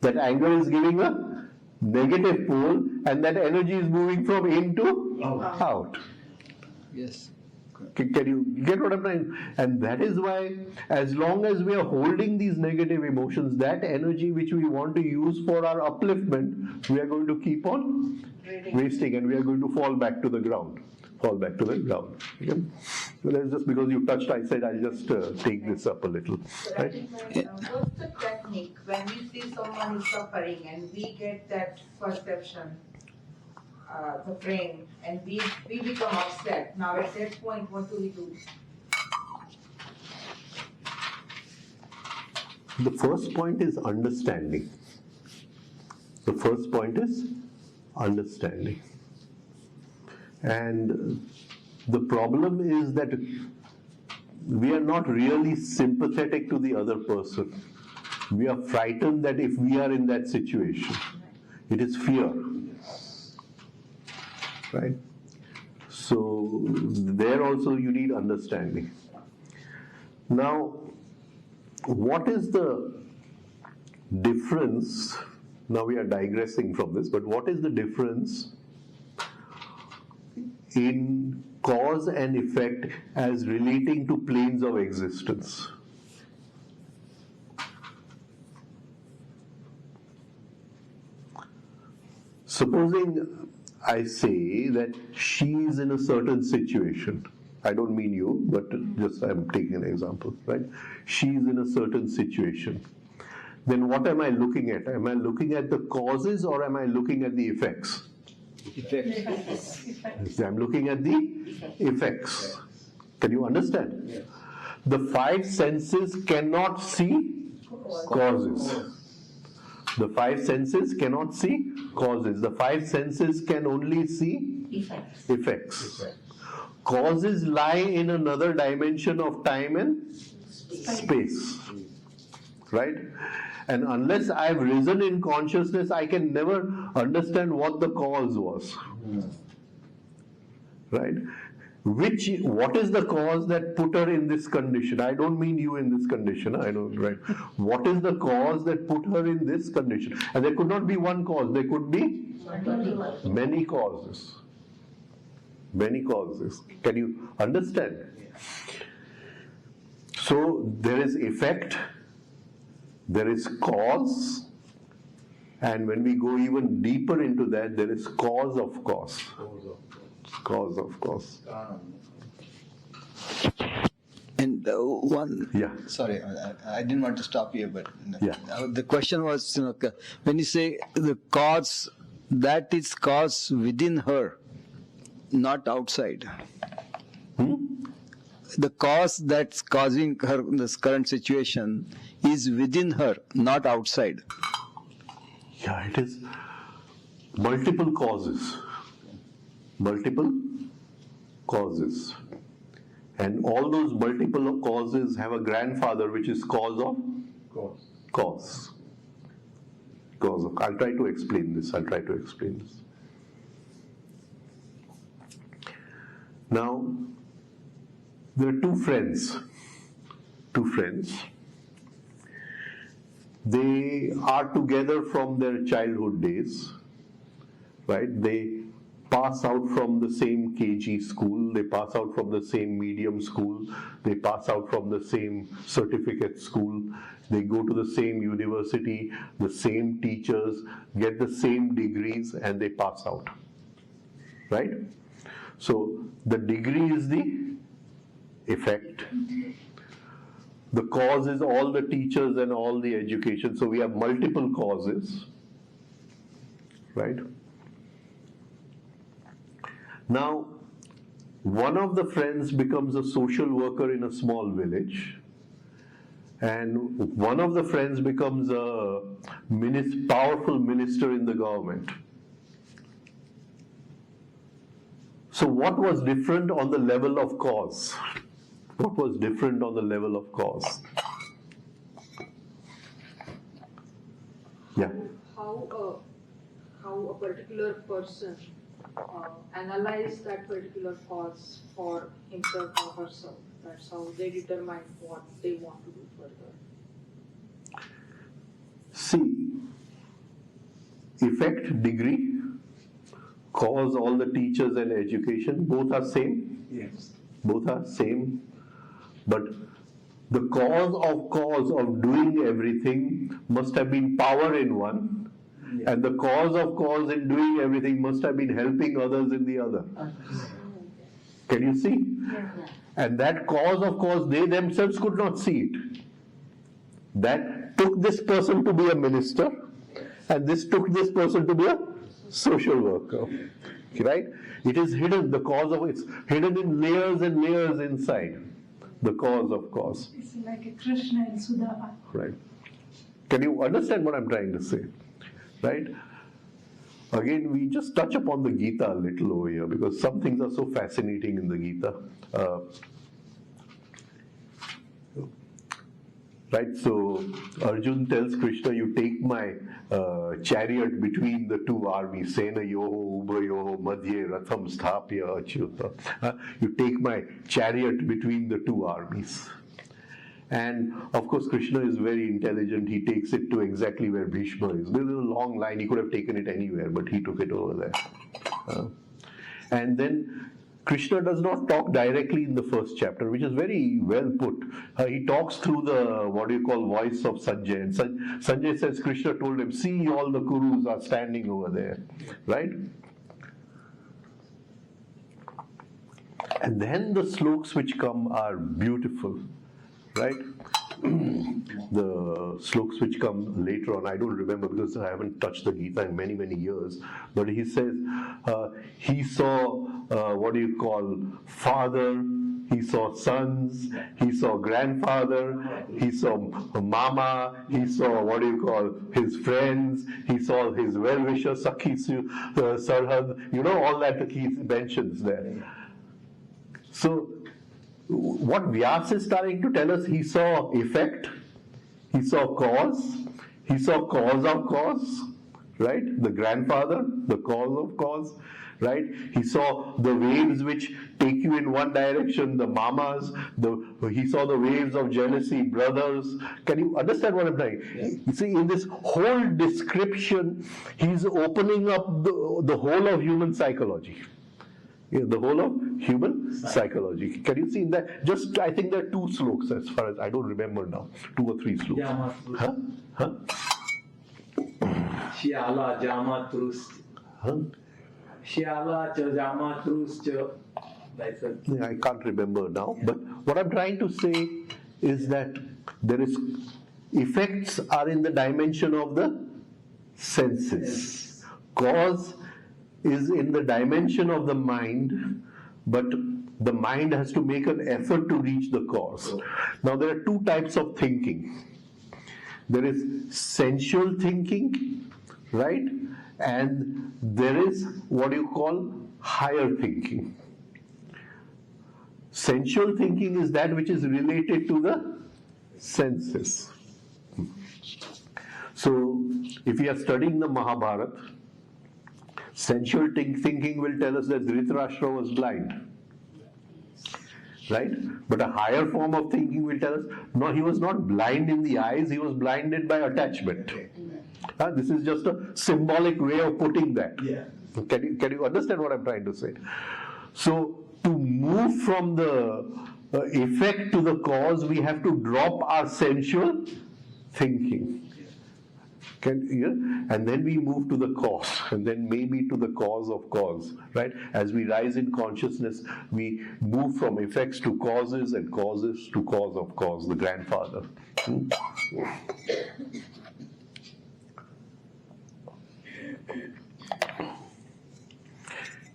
That anger is giving a negative pole, and that energy is moving from in to out. Yes. Can you get what I'm saying? And that is why, as long as we are holding these negative emotions, that energy which we want to use for our upliftment, we are going to keep on wasting, and we are going to fall back to the ground. Okay? So that's just because you touched, I said I'll just take this up a little. Right? What's the technique when we see someone is suffering and we get that perception, the brain, and we become upset? Now at that point, what do we do? The first point is understanding. And the problem is that we are not really sympathetic to the other person. We are frightened that if we are in that situation, it is fear. Right? So there also you need understanding. Now, what is the difference? Now we are digressing from this, but what is the difference in cause and effect as relating to planes of existence? Supposing I say that she is in a certain situation. I don't mean you, but just I'm taking an example, right? She is in a certain situation. Then what am I looking at? Am I looking at the causes or am I looking at the effects? Effects. I'm looking at the effects. Can you understand? Yes. The five senses cannot see causes. The five senses cannot see causes. The five senses can only see effects. Causes lie in another dimension of time and space. Right? And unless I've risen in consciousness, I can never understand what the cause was. Right? What is the cause that put her in this condition? I don't mean you in this condition, I know, right? What is the cause that put her in this condition? And there could not be one cause, there could be many causes. Many causes. Can you understand? So there is effect, there is cause, and when we go even deeper into that, there is cause of cause. Cause of cause. And one, Yeah. sorry, I didn't want to stop you, but Yeah. The question was, when you say the cause, that is cause within her, not outside. The cause that's causing her this current situation is within her, not outside. Yeah, it is multiple causes. Multiple causes. And all those multiple causes have a grandfather, which is cause of cause. Cause of. I'll try to explain this. Now, there are two friends. They are together from their childhood days, right? They pass out from the same KG school, they pass out from the same medium school, they pass out from the same certificate school, they go to the same university, the same teachers, get the same degrees, and they pass out, right? So the degree is the effect. The cause is all the teachers and all the education. So we have multiple causes, right? Now, one of the friends becomes a social worker in a small village, and one of the friends becomes a powerful minister in the government. So what was different on the level of cause? What was different on the level of cause? Yeah. How a particular person analyze that particular cause for himself or herself. That's how they determine what they want to do further. See, effect, degree, cause, all the teachers and education, both are same. Yes. Both are same. But the cause of doing everything must have been power in one, and the cause of cause in doing everything must have been helping others in the other. Can you see? And that cause of cause, they themselves could not see it. That took this person to be a minister, and this took this person to be a social worker. Right? It is hidden, the cause of it's hidden in layers and layers inside. The cause of cause. It's like a Krishna and Sudama. Right. Can you understand what I'm trying to say? Right? Again, we just touch upon the Gita a little over here because some things are so fascinating in the Gita. Right? So Arjun tells Krishna, you take my chariot between the two armies, Sena yoho, Ubayoho, Madhye, Ratham, Sthapya, Achyuta. You take my chariot between the two armies. And of course, Krishna is very intelligent. He takes it to exactly where Bhishma is. There's a long line. He could have taken it anywhere, but he took it over there. And then Krishna does not talk directly in the first chapter, which is very well put. He talks through the, voice of Sanjay. And Sanjay says, Krishna told him, see, all the Kurus are standing over there. Right? And then the sloks which come are beautiful. Right? The sloks which come later on, I don't remember because I haven't touched the Gita in many, many years. But he says, he saw, father, he saw sons, he saw grandfather, he saw mama, he saw, his friends, he saw his well-wisher, Sakhi, Sarhad, all that he mentions there. So, what Vyas is starting to tell us, he saw effect, he saw cause of cause, right? The grandfather, the cause of cause, right? He saw the waves which take you in one direction, the mamas, he saw the waves of jealousy, brothers. Can you understand what I'm saying? Yes. You see, in this whole description, he's opening up the whole of human psychology. The whole of human psychology. Can you see in that? I think there are 2 slokas as far as I don't remember now. 2 or 3 slokas. Huh? Shyala Jama Trust. Shyala Jama Trust. I can't remember now, but what I'm trying to say is that there is effects are in the dimension of the senses. Cause is in the dimension of the mind, but the mind has to make an effort to reach the cause. Now there are two types of thinking. There is sensual thinking, right? And there is what you call higher thinking. Sensual thinking is that which is related to the senses. So, if we are studying the Mahabharata, sensual thinking will tell us that Dhritarashtra was blind. Right? But a higher form of thinking will tell us, no, he was not blind in the eyes, he was blinded by attachment. This is just a symbolic way of putting that. Yeah. Can you understand what I'm trying to say? So, to move from the effect to the cause, we have to drop our sensual thinking. And then we move to the cause, and then maybe to the cause of cause, right? As we rise in consciousness, we move from effects to causes and causes to cause of cause, the grandfather.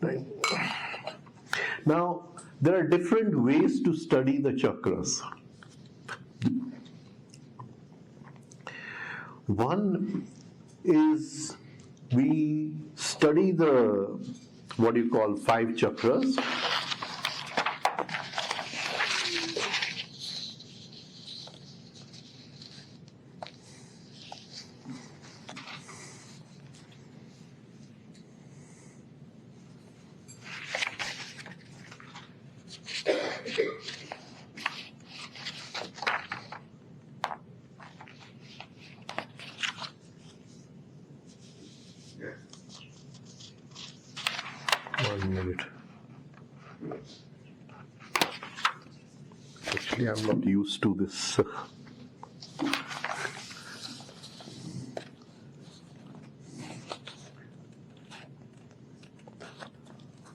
Right. Now, there are different ways to study the chakras. One is we study the, what you call, 5 chakras. One minute. Actually, I'm not used to this.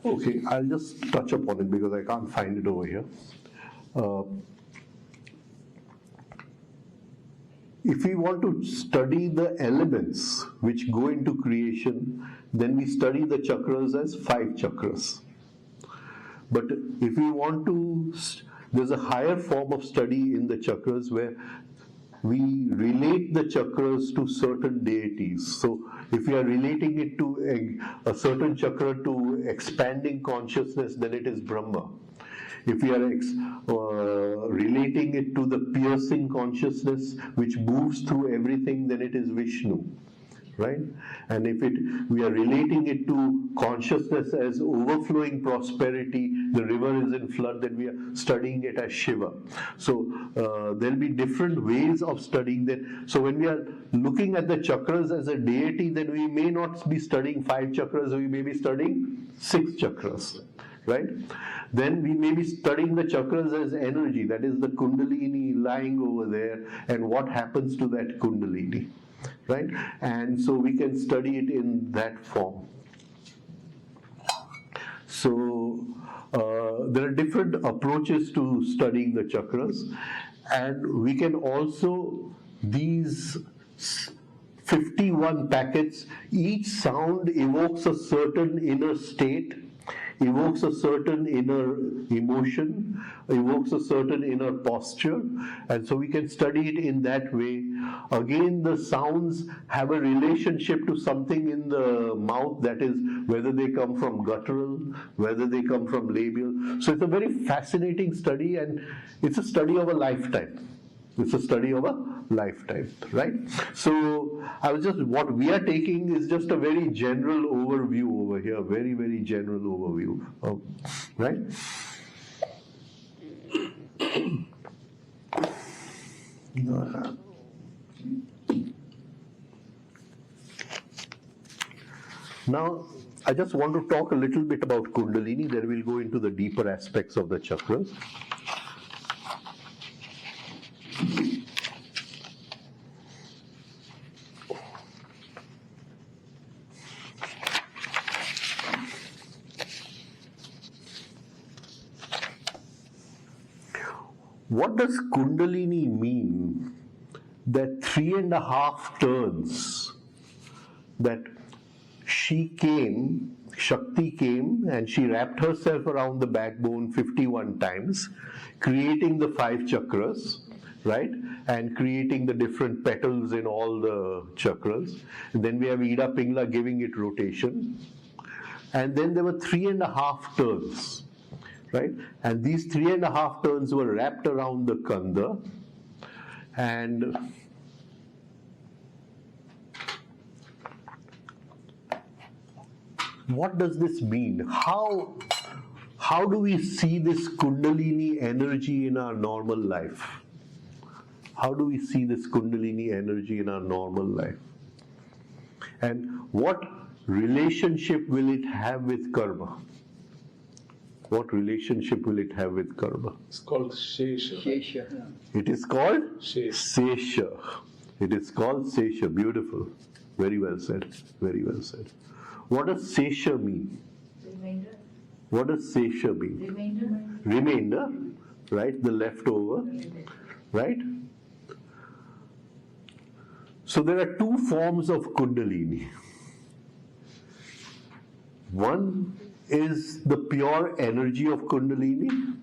Okay, I'll just touch upon it because I can't find it over here. If we want to study the elements which go into creation, then we study the chakras as 5 chakras. But if we want to, there's a higher form of study in the chakras where we relate the chakras to certain deities. So if we are relating it to a certain chakra to expanding consciousness, then it is Brahma. If we are relating it to the piercing consciousness which moves through everything, then it is Vishnu, right? And if we are relating it to consciousness as overflowing prosperity, the river is in flood, then we are studying it as Shiva. So there'll be different ways of studying that. So when we are looking at the chakras as a deity, then we may not be studying 5 chakras, we may be studying 6 chakras, right? Then we may be studying the chakras as energy, that is the kundalini lying over there, and what happens to that kundalini, right? And so we can study it in that form. So there are different approaches to studying the chakras, and we can also, these 51 packets, each sound evokes a certain inner state, evokes a certain inner emotion, evokes a certain inner posture, and so we can study it in that way. Again, the sounds have a relationship to something in the mouth, that is, whether they come from guttural, whether they come from labial. So it's a very fascinating study, and it's a study of a lifetime. It's a study of a lifetime, right? So what we are taking is just a very general overview over here, very, very general overview, right? Now, I just want to talk a little bit about Kundalini, then we'll go into the deeper aspects of the chakras. what does Kundalini mean? That 3.5 turns that Shakti came and she wrapped herself around the backbone 51 times, creating the 5 chakras, right? And creating the different petals in all the chakras. And then we have Ida Pingla giving it rotation. And then there were 3.5 turns, right? And these 3.5 turns were wrapped around the Kanda. And what does this mean? How do we see this Kundalini energy in our normal life? How do we see this Kundalini energy in our normal life? And what relationship will it have with karma? What relationship will it have with karma? It's called Shesha. It is called Shesha. Sesha. It is called Sesha. Beautiful. Very well said. Very well said. What does Sesha mean? Remainder. What does Sesha mean? Remainder, right? The leftover, right? So there are 2 forms of Kundalini. One is the pure energy of Kundalini,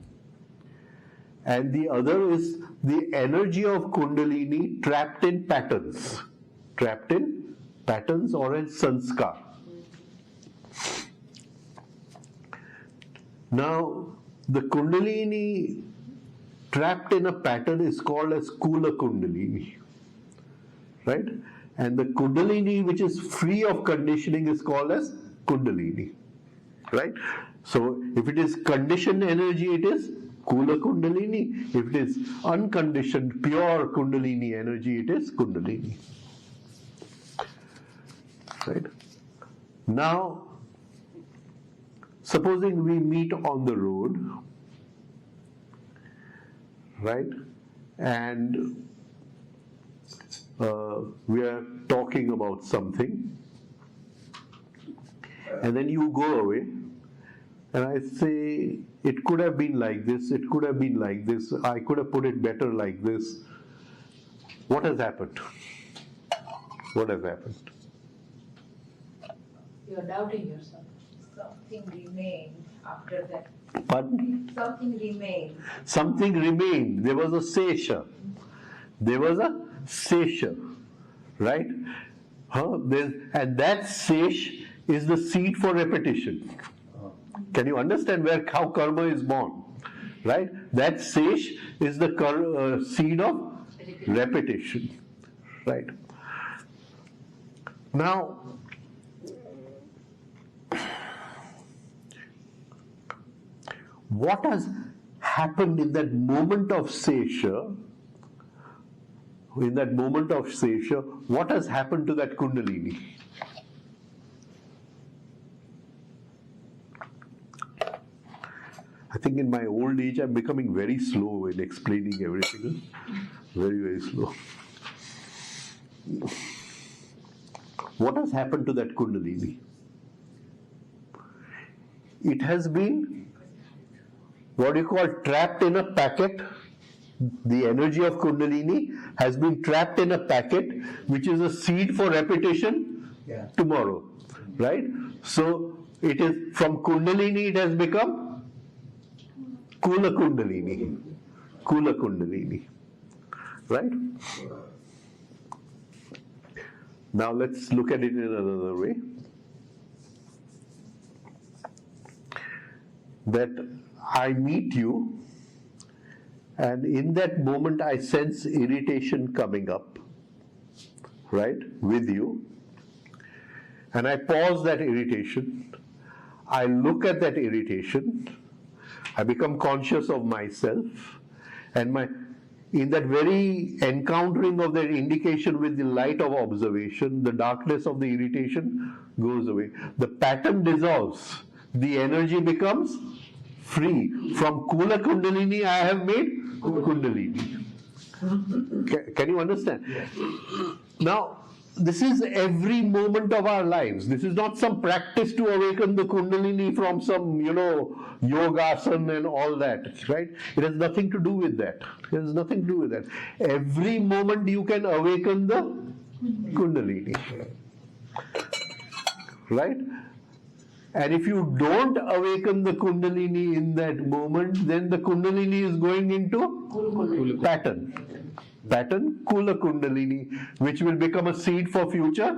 and the other is the energy of Kundalini trapped in patterns or in sanskar. Now, the Kundalini trapped in a pattern is called as Kula Kundalini, right? And the Kundalini which is free of conditioning is called as Kundalini, right? So, if it is conditioned energy, it is Kula Kundalini. If it is unconditioned, pure Kundalini energy, it is Kundalini, right? Now, supposing we meet on the road, right, and we are talking about something, and then you go away, and I say, it could have been like this, it could have been like this, I could have put it better like this. What has happened? What has happened? You're doubting yourself. Something remained after that. Pardon? Something remained. Something remained. There was a sesha. There was a sesha, right? And that sesh is the seed for repetition. Can you understand how karma is born? Right? That sesh is the seed of repetition. Right? Now, what has happened in that moment of sesha? In that moment of sesha, what has happened to that Kundalini? I think in my old age, I'm becoming very slow in explaining everything. Very, very slow. What has happened to that Kundalini? It has been, what you call, trapped in a packet. The energy of Kundalini has been trapped in a packet, which is a seed for repetition tomorrow. Right? So, it is from Kundalini, it has become Kula Kundalini. Kula Kundalini. Right? Now let's look at it in another way. That I meet you, and in that moment I sense irritation coming up, right, with you. And I pause that irritation. I look at that irritation. I become conscious of myself, and in that very encountering of that indication with the light of observation, the darkness of the irritation goes away. The pattern dissolves. The energy becomes free. From Kula Kundalini, I have made Kundalini. Can you understand? Now, this is every moment of our lives. This is not some practice to awaken the Kundalini from some, yogasana and all that, right? It has nothing to do with that. It has nothing to do with that. Every moment you can awaken the Kundalini, right? And if you don't awaken the Kundalini in that moment, then the Kundalini is going into pattern. Pattern, Kula Kundalini, which will become a seed for future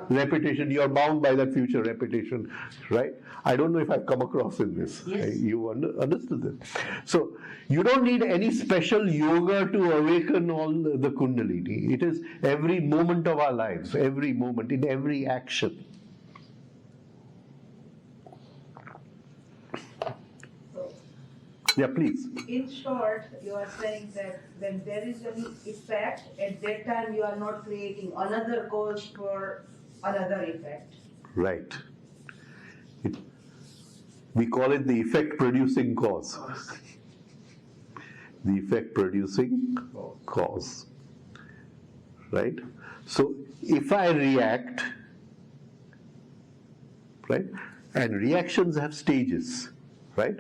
repetition. You are bound by that future repetition, right? I don't know if I've come across in this. Yes. You understood this. So, you don't need any special yoga to awaken all the Kundalini. It is every moment of our lives, every moment, in every action. Yeah, please. In short, you are saying that when there is an effect, at that time you are not creating another cause for another effect. Right. We call it the effect producing cause. The effect producing cause. Right? So if I react, right, and reactions have stages, right?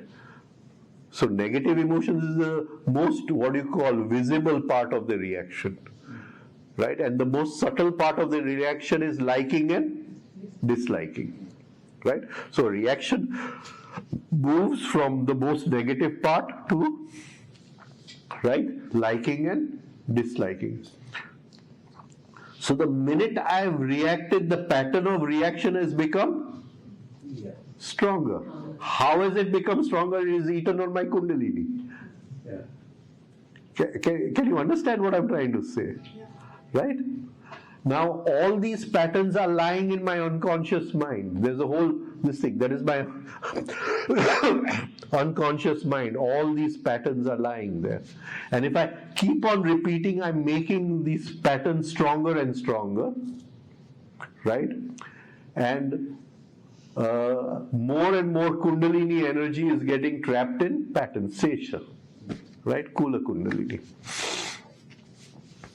So negative emotions is the most, what you call, visible part of the reaction, right? And the most subtle part of the reaction is liking and disliking, right? So reaction moves from the most negative part to, right, liking and disliking. So the minute I have reacted, the pattern of reaction has become stronger. How has it become stronger? It is eaten on my Kundalini. Can you understand what I'm trying to say? Right? Now, all these patterns are lying in my unconscious mind. There's a whole, this thing, that is my unconscious mind. All these patterns are lying there. And if I keep on repeating, I'm making these patterns stronger and stronger. Right? And more and more Kundalini energy is getting trapped in pattern, sesha, right? Kula Kundalini.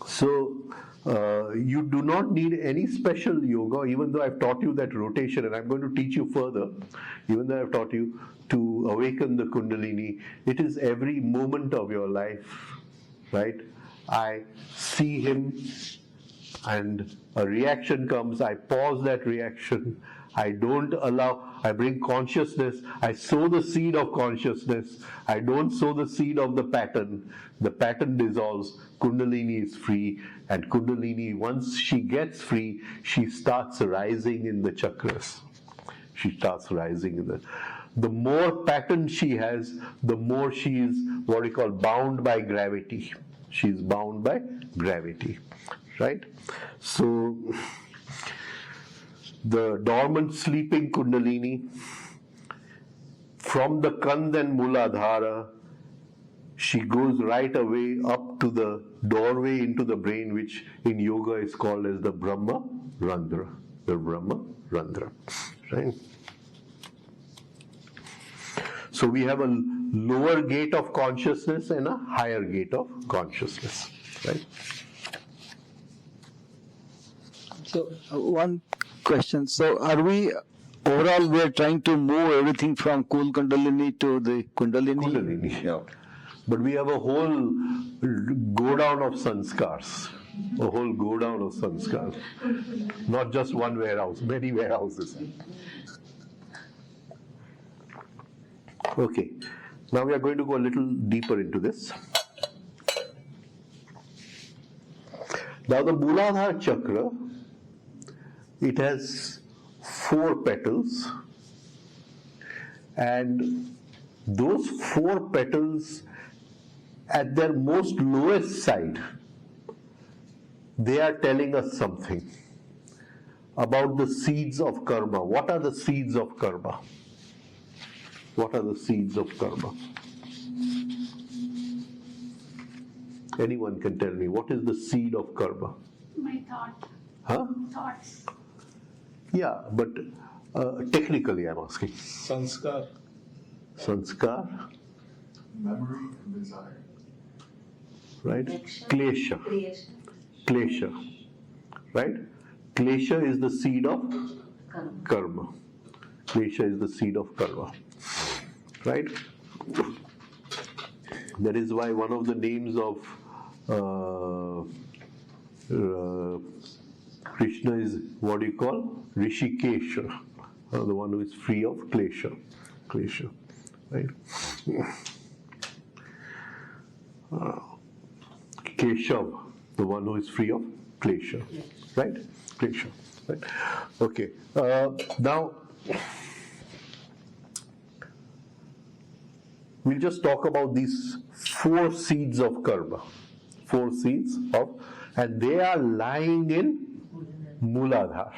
So, you do not need any special yoga, even though I've taught you that rotation, and I'm going to teach you further, even though I've taught you to awaken the Kundalini. It is every moment of your life, right? I see him, and a reaction comes, I pause that reaction. I don't allow, I bring consciousness, I sow the seed of consciousness, I don't sow the seed of the pattern dissolves, Kundalini is free, and Kundalini, once she gets free, she starts rising in the chakras. She starts rising in the more pattern she has, the more she is what we call bound by gravity. She is bound by gravity, right? So, the dormant sleeping Kundalini, from the Kand and Muladhara, she goes right away up to the doorway into the brain, which in yoga is called as the Brahma Randhra. The Brahma Randhra, right? So we have a lower gate of consciousness and a higher gate of consciousness, right? So, one question. So, are we are trying to move everything from Cool Kundalini to the Kundalini? Kundalini. Yeah. But we have a whole go down of sanskars. A whole go down of sanskars. Not just one warehouse, many warehouses. Okay. Now we are going to go a little deeper into this. Now the Muladhara chakra, it has 4 petals, and those 4 petals at their most lowest side, they are telling us something about the seeds of karma. What are the seeds of karma? What are the seeds of karma? Anyone can tell me, what is the seed of karma? My thought. Huh? Thoughts. Yeah, but technically I'm asking. Sanskar. Sanskar, Memory and desire. right? Klesha. Klesha, right? Klesha is the seed of karma. Klesha is the seed of karma. Right? That is why one of the names of Krishna is what you call Rishikesha, the one who is free of klesha. Klesha. Right? Keshav, the one who is free of klesha. Right? Klesha. Right? Okay. Now, we'll just talk about these 4 seeds of karma. 4 seeds of, and they are lying in Mooladhara.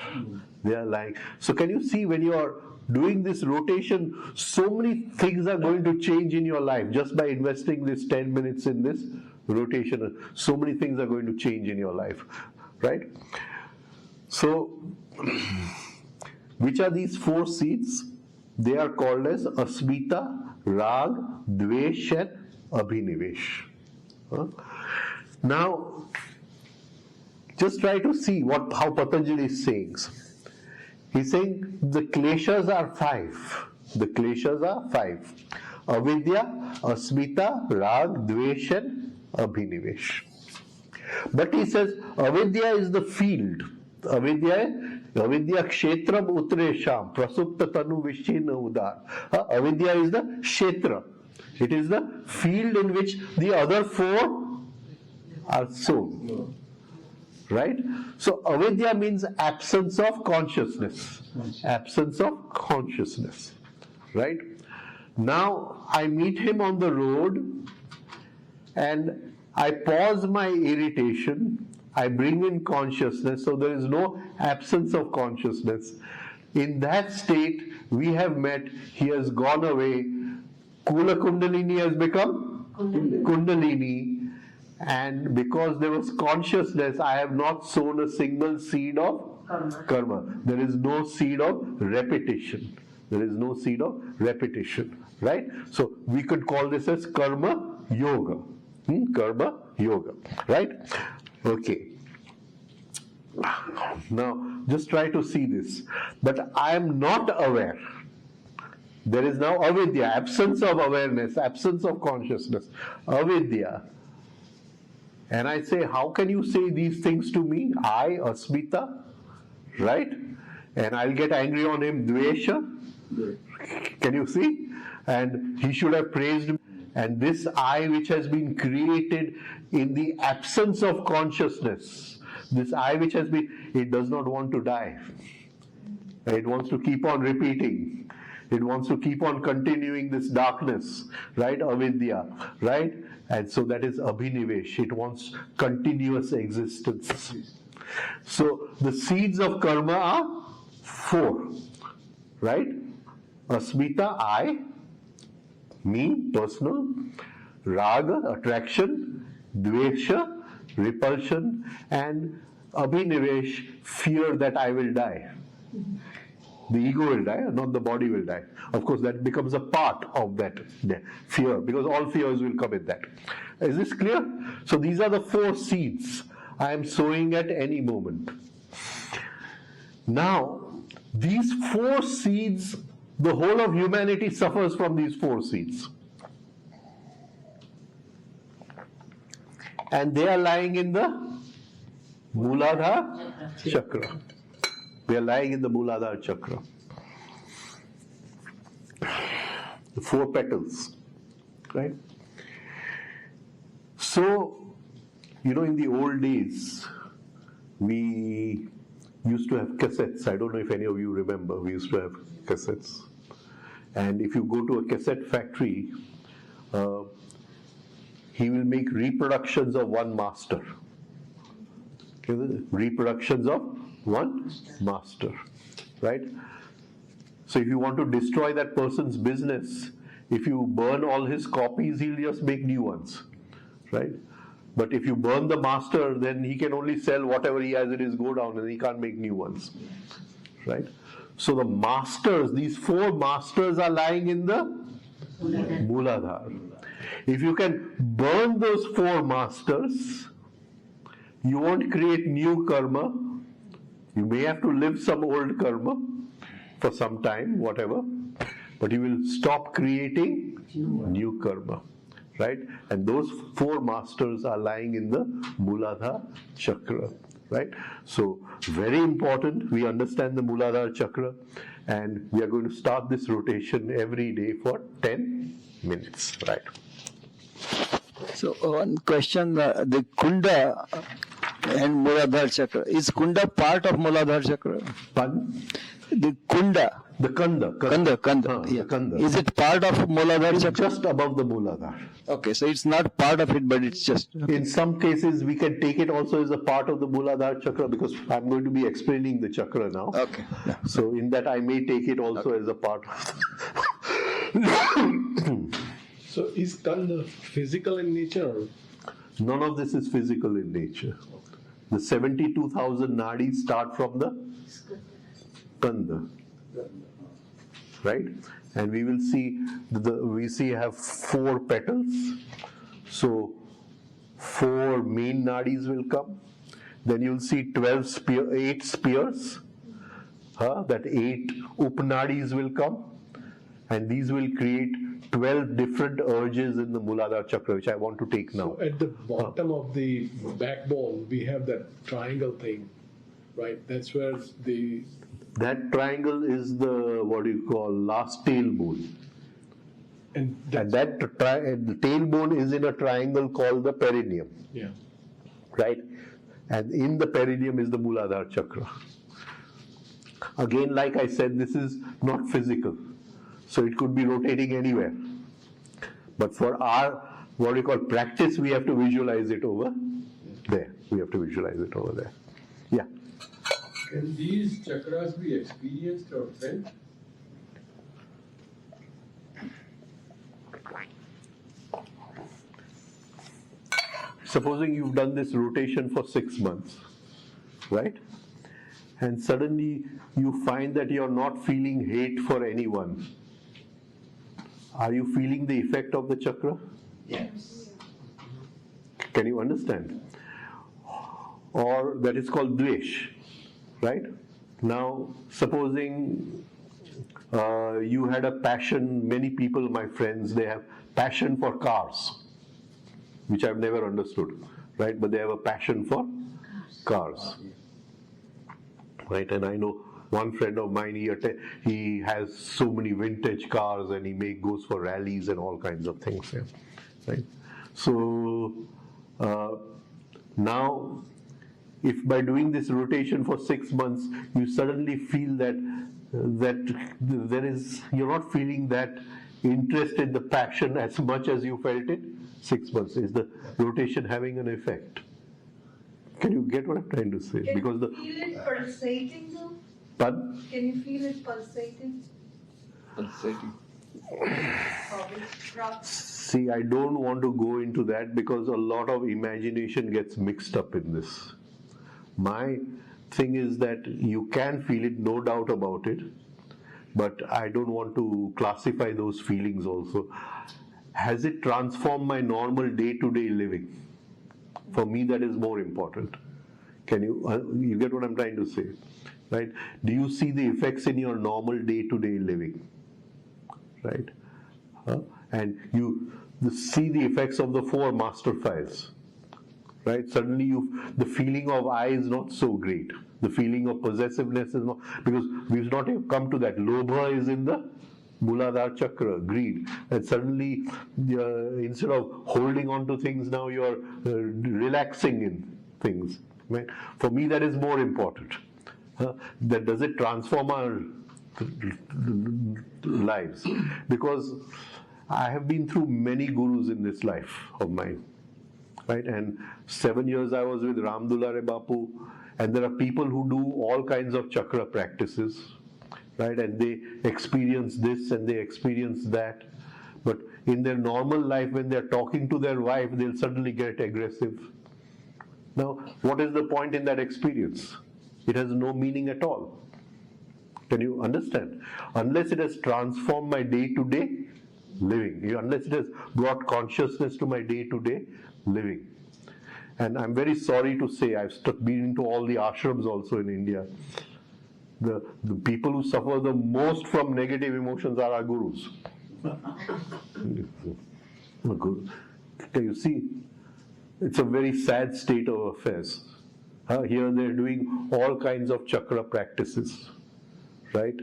They are lying. So can you see when you are doing this rotation, so many things are going to change in your life just by investing this 10 minutes in this rotation. So many things are going to change in your life, right? So, which are these 4 seeds? They are called as Asmita, Rag, Dvesh and Abhinivesh. Now, just try to see how Patanjali is saying. He's saying the kleshas are 5. The kleshas are 5. Avidya, Asmita, Rag, Dvesh and Abhinivesh. But he says avidya is the field. Avidya kshetram utresham prasupta tanu vishchina udar. Avidya is the kshetra. It is the field in which the other 4 are sown. Right? So avidya means absence of consciousness. Absence of consciousness. Right? Now I meet him on the road and I pause my irritation. I bring in consciousness, so there is no absence of consciousness. In that state, we have met, he has gone away, Kula Kundalini has become Kundalini, and because there was consciousness, I have not sown a single seed of karma. There is no seed of repetition. There is no seed of repetition, right? So we could call this as karma yoga. Karma yoga, right? Okay. Now, just try to see this. But I am not aware. There is now avidya, absence of awareness, absence of consciousness. Avidya. And I say, how can you say these things to me? I, Asmita, right? And I'll get angry on him, Dvesha. Can you see? And he should have praised me. And this I which has been created in the absence of consciousness, this I which has been, it does not want to die. It wants to keep on repeating. It wants to keep on continuing this darkness, right? Avidya, right? And so that is Abhinivesh. It wants continuous existence. So the seeds of karma are 4, right? Asmita, I, me, personal, raga, attraction, dvesha, repulsion, and abhinivesh, fear that I will die. The ego will die, not the body will die. Of course, that becomes a part of that fear, because all fears will come in that. Is this clear? So these are the 4 seeds I am sowing at any moment. Now, these 4 seeds, the whole of humanity suffers from these 4 seeds. And they are lying in the Mooladhara chakra. They are lying in the Mooladhara chakra. The 4 petals. Right? So, in the old days, we used to have cassettes. I don't know if any of you remember. We used to have cassettes. And if you go to a cassette factory, he will make reproductions of one master. Reproductions of one master. Right? So if you want to destroy that person's business, if you burn all his copies, he'll just make new ones. Right? But if you burn the master, then he can only sell whatever he has in his godown and he can't make new ones. Right? So the masters, these 4 masters are lying in the Mooladhara. If you can burn those 4 masters, you won't create new karma You may have to live some old karma for some time, whatever, but you will stop creating new karma, right? And those four masters are lying in the Muladhara chakra, right? So very important, we understand the Muladhara chakra, and we are going to start this rotation every day for 10 minutes, right? So one question, the Kunda and Muladhara chakra. Is Kunda part of Muladhara chakra? Pardon? The Kunda. The Kanda. Kanda. The Kanda. Is it part of Muladhara It's chakra? just above the Muladhara. Okay, so it's not part of it, but it's just. In some cases, we can take it also as a part of the Muladhara chakra, because I'm going to be explaining the chakra now. Okay. Yeah. So in that, I may take it also as a part. So is Kanda physical in nature? Or? None of this is physical in nature. The 72,000 nadis start from the Kanda, right? And we will see we have 4 petals. So 4 main nadis will come. Then you'll see 8 spears. That 8 upnadis will come, and these will create 12 different urges in the Muladhara chakra, which I want to take now. So at the bottom of the backbone, we have that triangle thing, right? That's where That triangle is the, what do you call, last tailbone. and And the tailbone is in a triangle called the perineum, yeah. right? And in the perineum is the Muladhara chakra. Again, like I said, this is not physical. So it could be rotating anywhere. But for our, what do you call, practice, we have to visualize it over there. We have to visualize it over there. Yeah. Can these chakras be experienced or felt? Supposing you've done this rotation for 6 months, right? And suddenly you find that you're not feeling hate for anyone. Are you feeling the effect of the chakra? Yes. Can you understand? Or that is called dvesh, right? Now, supposing you had a passion, many people, my friends, they have passion for cars, which I've never understood, right? But they have a passion for cars, right? And I know one friend of mine, he has so many vintage cars, and he goes for rallies and all kinds of things, yeah, right? So now, if by doing this rotation for 6 months, you suddenly feel that you're not feeling that interest in the passion as much as you felt it 6 months. Is the rotation having an effect? Can you get what I'm trying to say? Can Because you feel it pulsating though? Pardon? Can you feel it pulsating? Pulsating. See, I don't want to go into that because a lot of imagination gets mixed up in this. My thing is that you can feel it, no doubt about it, but I don't want to classify those feelings also. Has it transformed my normal day-to-day living? For me, that is more important. Can you get what I'm trying to say, right? Do you see the effects in your normal day-to-day living, right? And you see the effects of the 4 master files, right? Suddenly the feeling of I is not so great. The feeling of possessiveness is not, because we've not come to that. Lobha is in the Muladhara chakra, greed. And suddenly, instead of holding on to things, now you're relaxing in things, right? For me, that is more important. That does it transform our lives? Because I have been through many gurus in this life of mine, right? And 7 years I was with Ram Dulare Bapu, and there are people who do all kinds of chakra practices, right? And they experience this and they experience that. But in their normal life, when they're talking to their wife, they'll suddenly get aggressive. Now, what is the point in that experience? It has no meaning at all. Can you understand? Unless it has transformed my day-to-day living, unless it has brought consciousness to my day-to-day living. And I'm very sorry to say, I've been into all the ashrams also in India. The people who suffer the most from negative emotions are our gurus. You see, it's a very sad state of affairs. Here they're doing all kinds of chakra practices, right?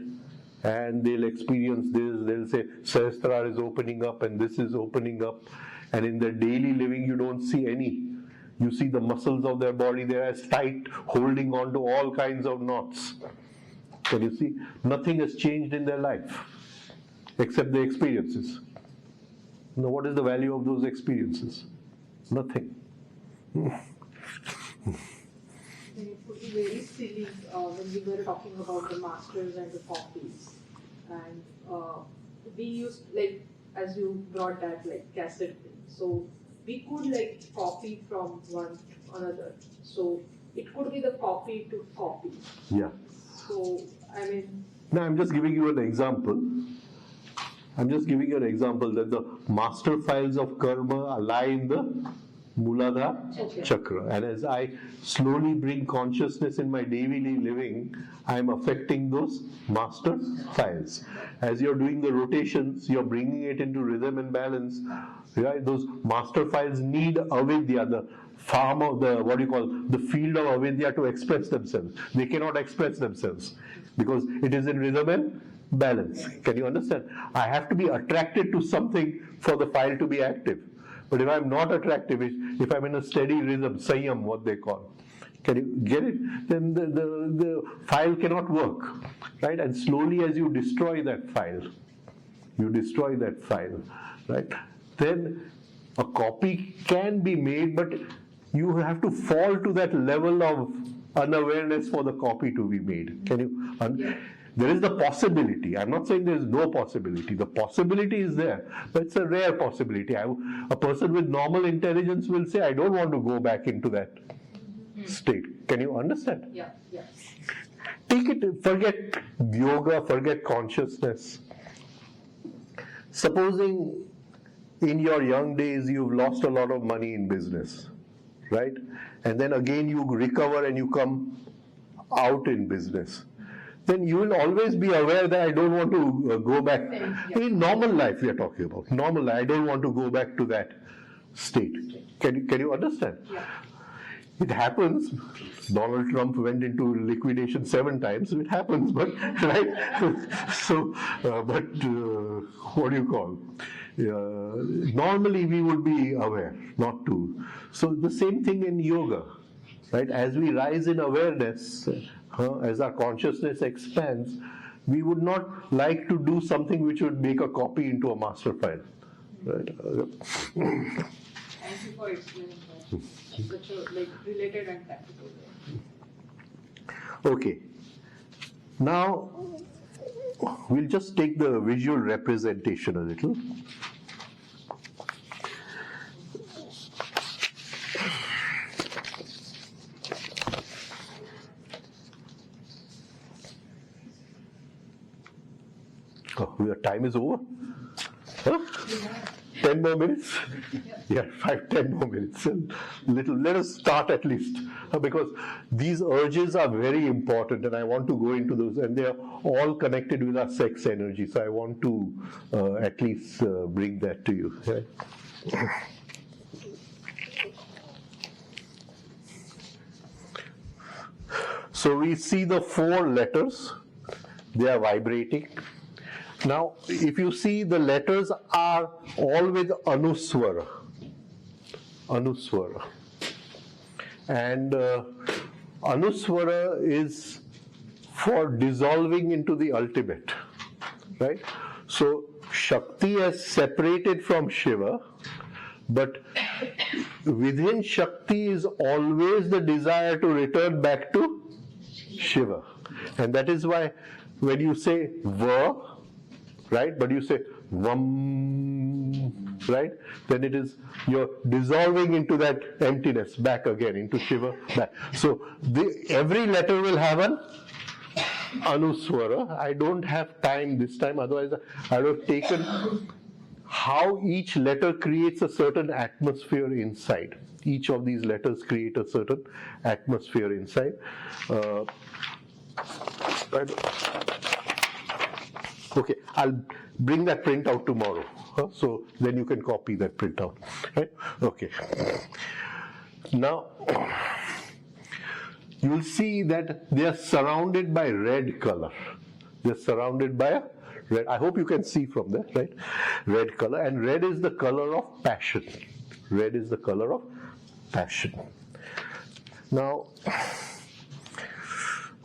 And they'll experience this, they'll say Sahasrara is opening up and this is opening up, and in their daily living you don't see any. You see the muscles of their body, they're as tight, holding on to all kinds of knots. Can you see? Nothing has changed in their life except the experiences. Now what is the value of those experiences? Nothing. It would be very silly when we were talking about the masters and the copies, and we used, like, as you brought that, like, cassette thing. So we could, like, copy from one another. So it could be the copy to copy. Yeah. So I mean. Now I'm just giving you an example. I'm just giving you an example that the master files of karma lie in the Muladhara chakra, and as I slowly bring consciousness in my daily living, I am affecting those master files. As you're doing the rotations, you're bringing it into rhythm and balance. Right? Those master files need avidya, the farm of the field of avidya to express themselves. They cannot express themselves because it is in rhythm and balance. Can you understand? I have to be attracted to something for the file to be active. But if I'm not attractive, if I'm in a steady rhythm, sanyam, what they call, can you get it? Then the file cannot work, right? And slowly as you destroy that file, right? Then a copy can be made, but you have to fall to that level of unawareness for the copy to be made. Can you? There is the possibility. I'm not saying there is no possibility. The possibility is there, but it's a rare possibility. A person with normal intelligence will say, I don't want to go back into that state. Can you understand? Yeah. Take it, forget yoga, forget consciousness. Supposing in your young days you've lost a lot of money in business, right? And then again you recover and you come out in business. Then you will always be aware that I don't want to go back. In normal life we are talking about. Normal life, I don't want to go back to that state. Can you understand? Yeah. It happens. Donald Trump went into liquidation 7 times. It happens, but right. So, what do you call? Normally we would be aware, not to. So the same thing in yoga, right? As we rise in awareness, as our consciousness expands, we would not like to do something which would make a copy into a master file, right? Thank you for explaining that. Such a related and practical way. Okay. Now we'll just take the visual representation a little. Oh, your time is over? Huh? 10 more minutes? Yeah, 10 more minutes. Let us start at least, because these urges are very important and I want to go into those, and they are all connected with our sex energy, so I want to at least bring that to you. Right? So we see the 4 letters, they are vibrating. Now, if you see, the letters are all with Anuswara. Anuswara. And Anuswara is for dissolving into the ultimate, right? So, Shakti is separated from Shiva, but within Shakti is always the desire to return back to Shiva. And that is why when you say Va, right? But you say Vam, right? Then it is, you're dissolving into that emptiness, back again, into Shiva, back. So every letter will have an Anuswara. I don't have time this time, otherwise I would have taken how each letter creates a certain atmosphere inside. Each of these letters create a certain atmosphere inside. Right. Okay, I'll bring that printout tomorrow. So then you can copy that printout. Right? Okay. Now, you'll see that they are surrounded by red color. They're surrounded by a red. I hope you can see from there, right? Red color. And red is the color of passion. Red is the color of passion. Now,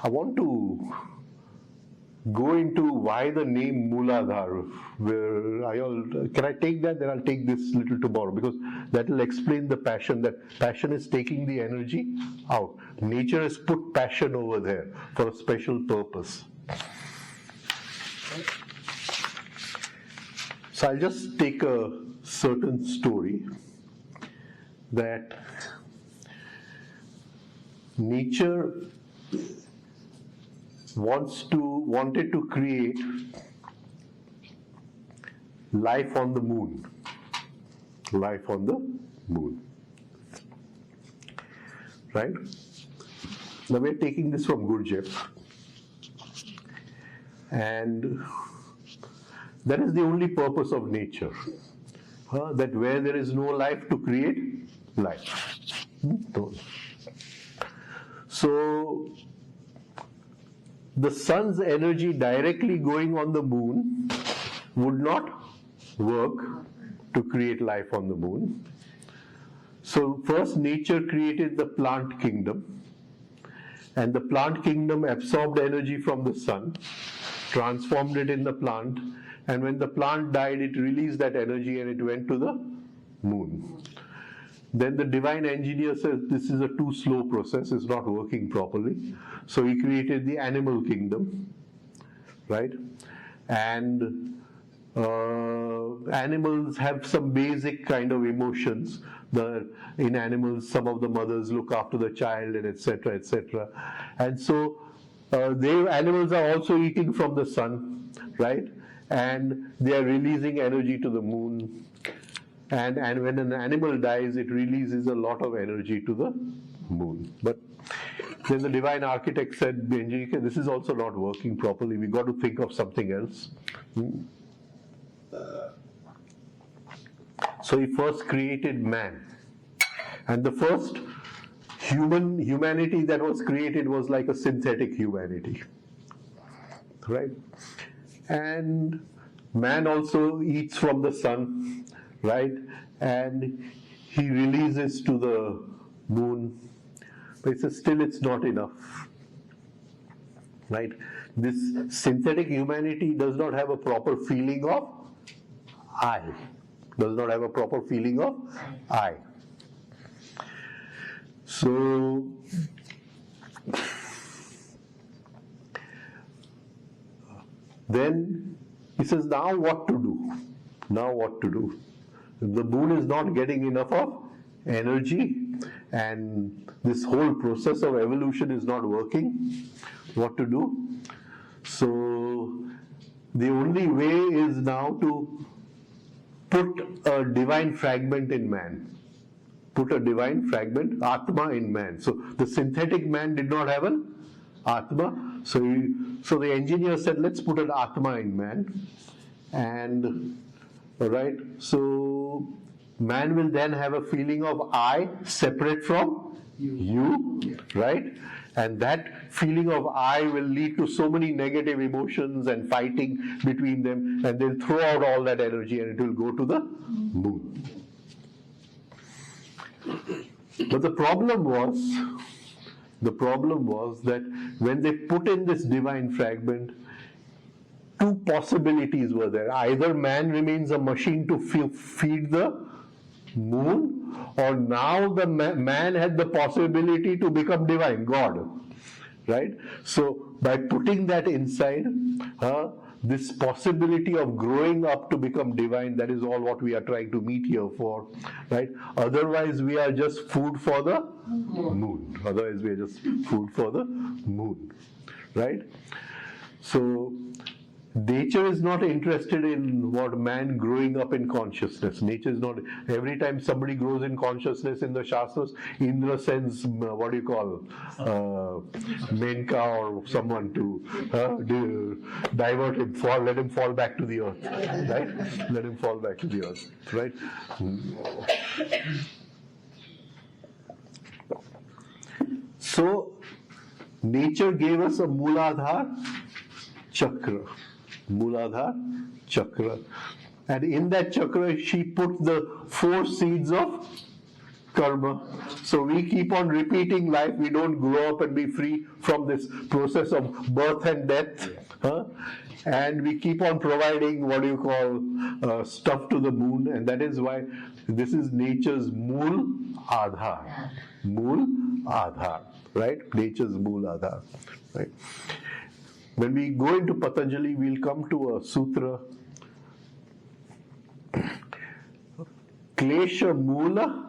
I want to go into why the name Mooladhara. Can I take that? Then I'll take this little tomorrow, because that will explain the passion. That passion is taking the energy out. Nature has put passion over there for a special purpose. So I'll just take a certain story that nature wanted to create life on the moon. Life on the moon. Right? Now we're taking this from Gurdjieff. And that is the only purpose of nature. That where there is no life, to create life. So the sun's energy directly going on the moon would not work to create life on the moon. So first nature created the plant kingdom, and the plant kingdom absorbed energy from the sun, transformed it in the plant, and when the plant died, it released that energy and it went to the moon. Then the divine engineer says this is a too slow process, it's not working properly. So he created the animal kingdom, right? And animals have some basic kind of emotions. In animals, some of the mothers look after the child, and etc., etc. And so animals are also eating from the sun, right? And they are releasing energy to the moon. And when an animal dies, it releases a lot of energy to the moon. But then the divine architect said, this is also not working properly. We got to think of something else. So he first created man. And the first humanity that was created was like a synthetic humanity. Right? And man also eats from the sun, right? And he releases to the moon. But he says, still it's not enough. Right? This synthetic humanity does not have a proper feeling of I. Does not have a proper feeling of I. So then he says, now what to do? Now what to do? The moon is not getting enough of energy, and this whole process of evolution is not working. What to do? So the only way is now to put a divine fragment in man. Put a divine fragment, Atma, in man. So the synthetic man did not have an Atma. So the engineer said, let's put an Atma in man. And, right, so man will then have a feeling of I separate from you, right? And that feeling of I will lead to so many negative emotions and fighting between them, and they'll throw out all that energy and it will go to the moon. But the problem was that when they put in this divine fragment, two possibilities were there. Either man remains a machine to feed the moon, or now the man had the possibility to become divine, God. Right? So by putting that inside, this possibility of growing up to become divine, that is all what we are trying to meet here for. Right? Otherwise we are just food for the moon. Otherwise we are just food for the moon. Right? So, Nature is not interested in what man growing up in consciousness. Nature is not. Every time somebody grows in consciousness in the Shastras, Indra sends what do you call Menka or someone to divert him, let him fall back to the earth, right? Let him fall back to the earth, right? So, nature gave us a Mooladhar chakra. Mooladhar chakra. And in that chakra, she put the 4 seeds of karma. So we keep on repeating life. We don't grow up and be free from this process of birth and death. And we keep on providing what you call stuff to the moon. And that is why this is nature's Mool Adhar. Mool Adhar. Right? Nature's Mool Adhar. Right? When we go into Patanjali, we'll come to a sutra. Klesha Moola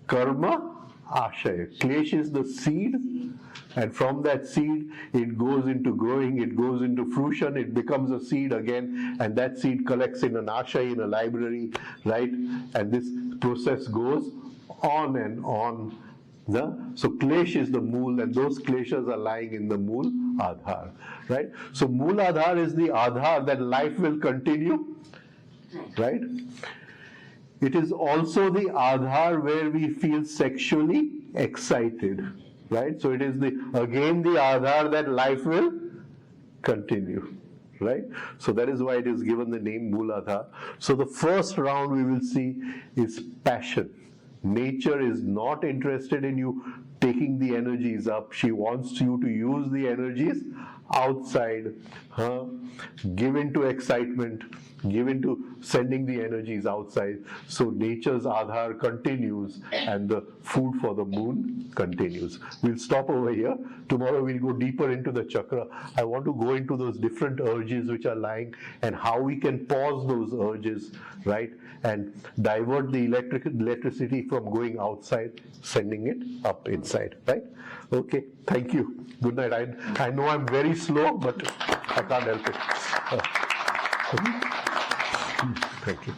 Karma Ashaya. Klesh is the seed, and from that seed, it goes into growing, it goes into fruition, it becomes a seed again, and that seed collects in an ashaya, in a library, right? And this process goes on and on. So klesh is the mool, and those kleshas are lying in the mool adhar, right? So mool adhar is the adhar that life will continue, right? It is also the adhar where we feel sexually excited, right? So it is again the adhar that life will continue, right? So that is why it is given the name Mooladhar. So the first round we will see is passion. Nature is not interested in you taking the energies up. She wants you to use the energies outside, give into excitement, give into sending the energies outside. So nature's adhar continues and the food for the moon continues. We'll stop over here. Tomorrow we'll go deeper into the chakra. I want to go into those different urges which are lying and how we can pause those urges, right? And divert the electricity from going outside, sending it up inside, right? Okay, thank you. Good night. I know I'm very slow, but I can't help it. Thank you.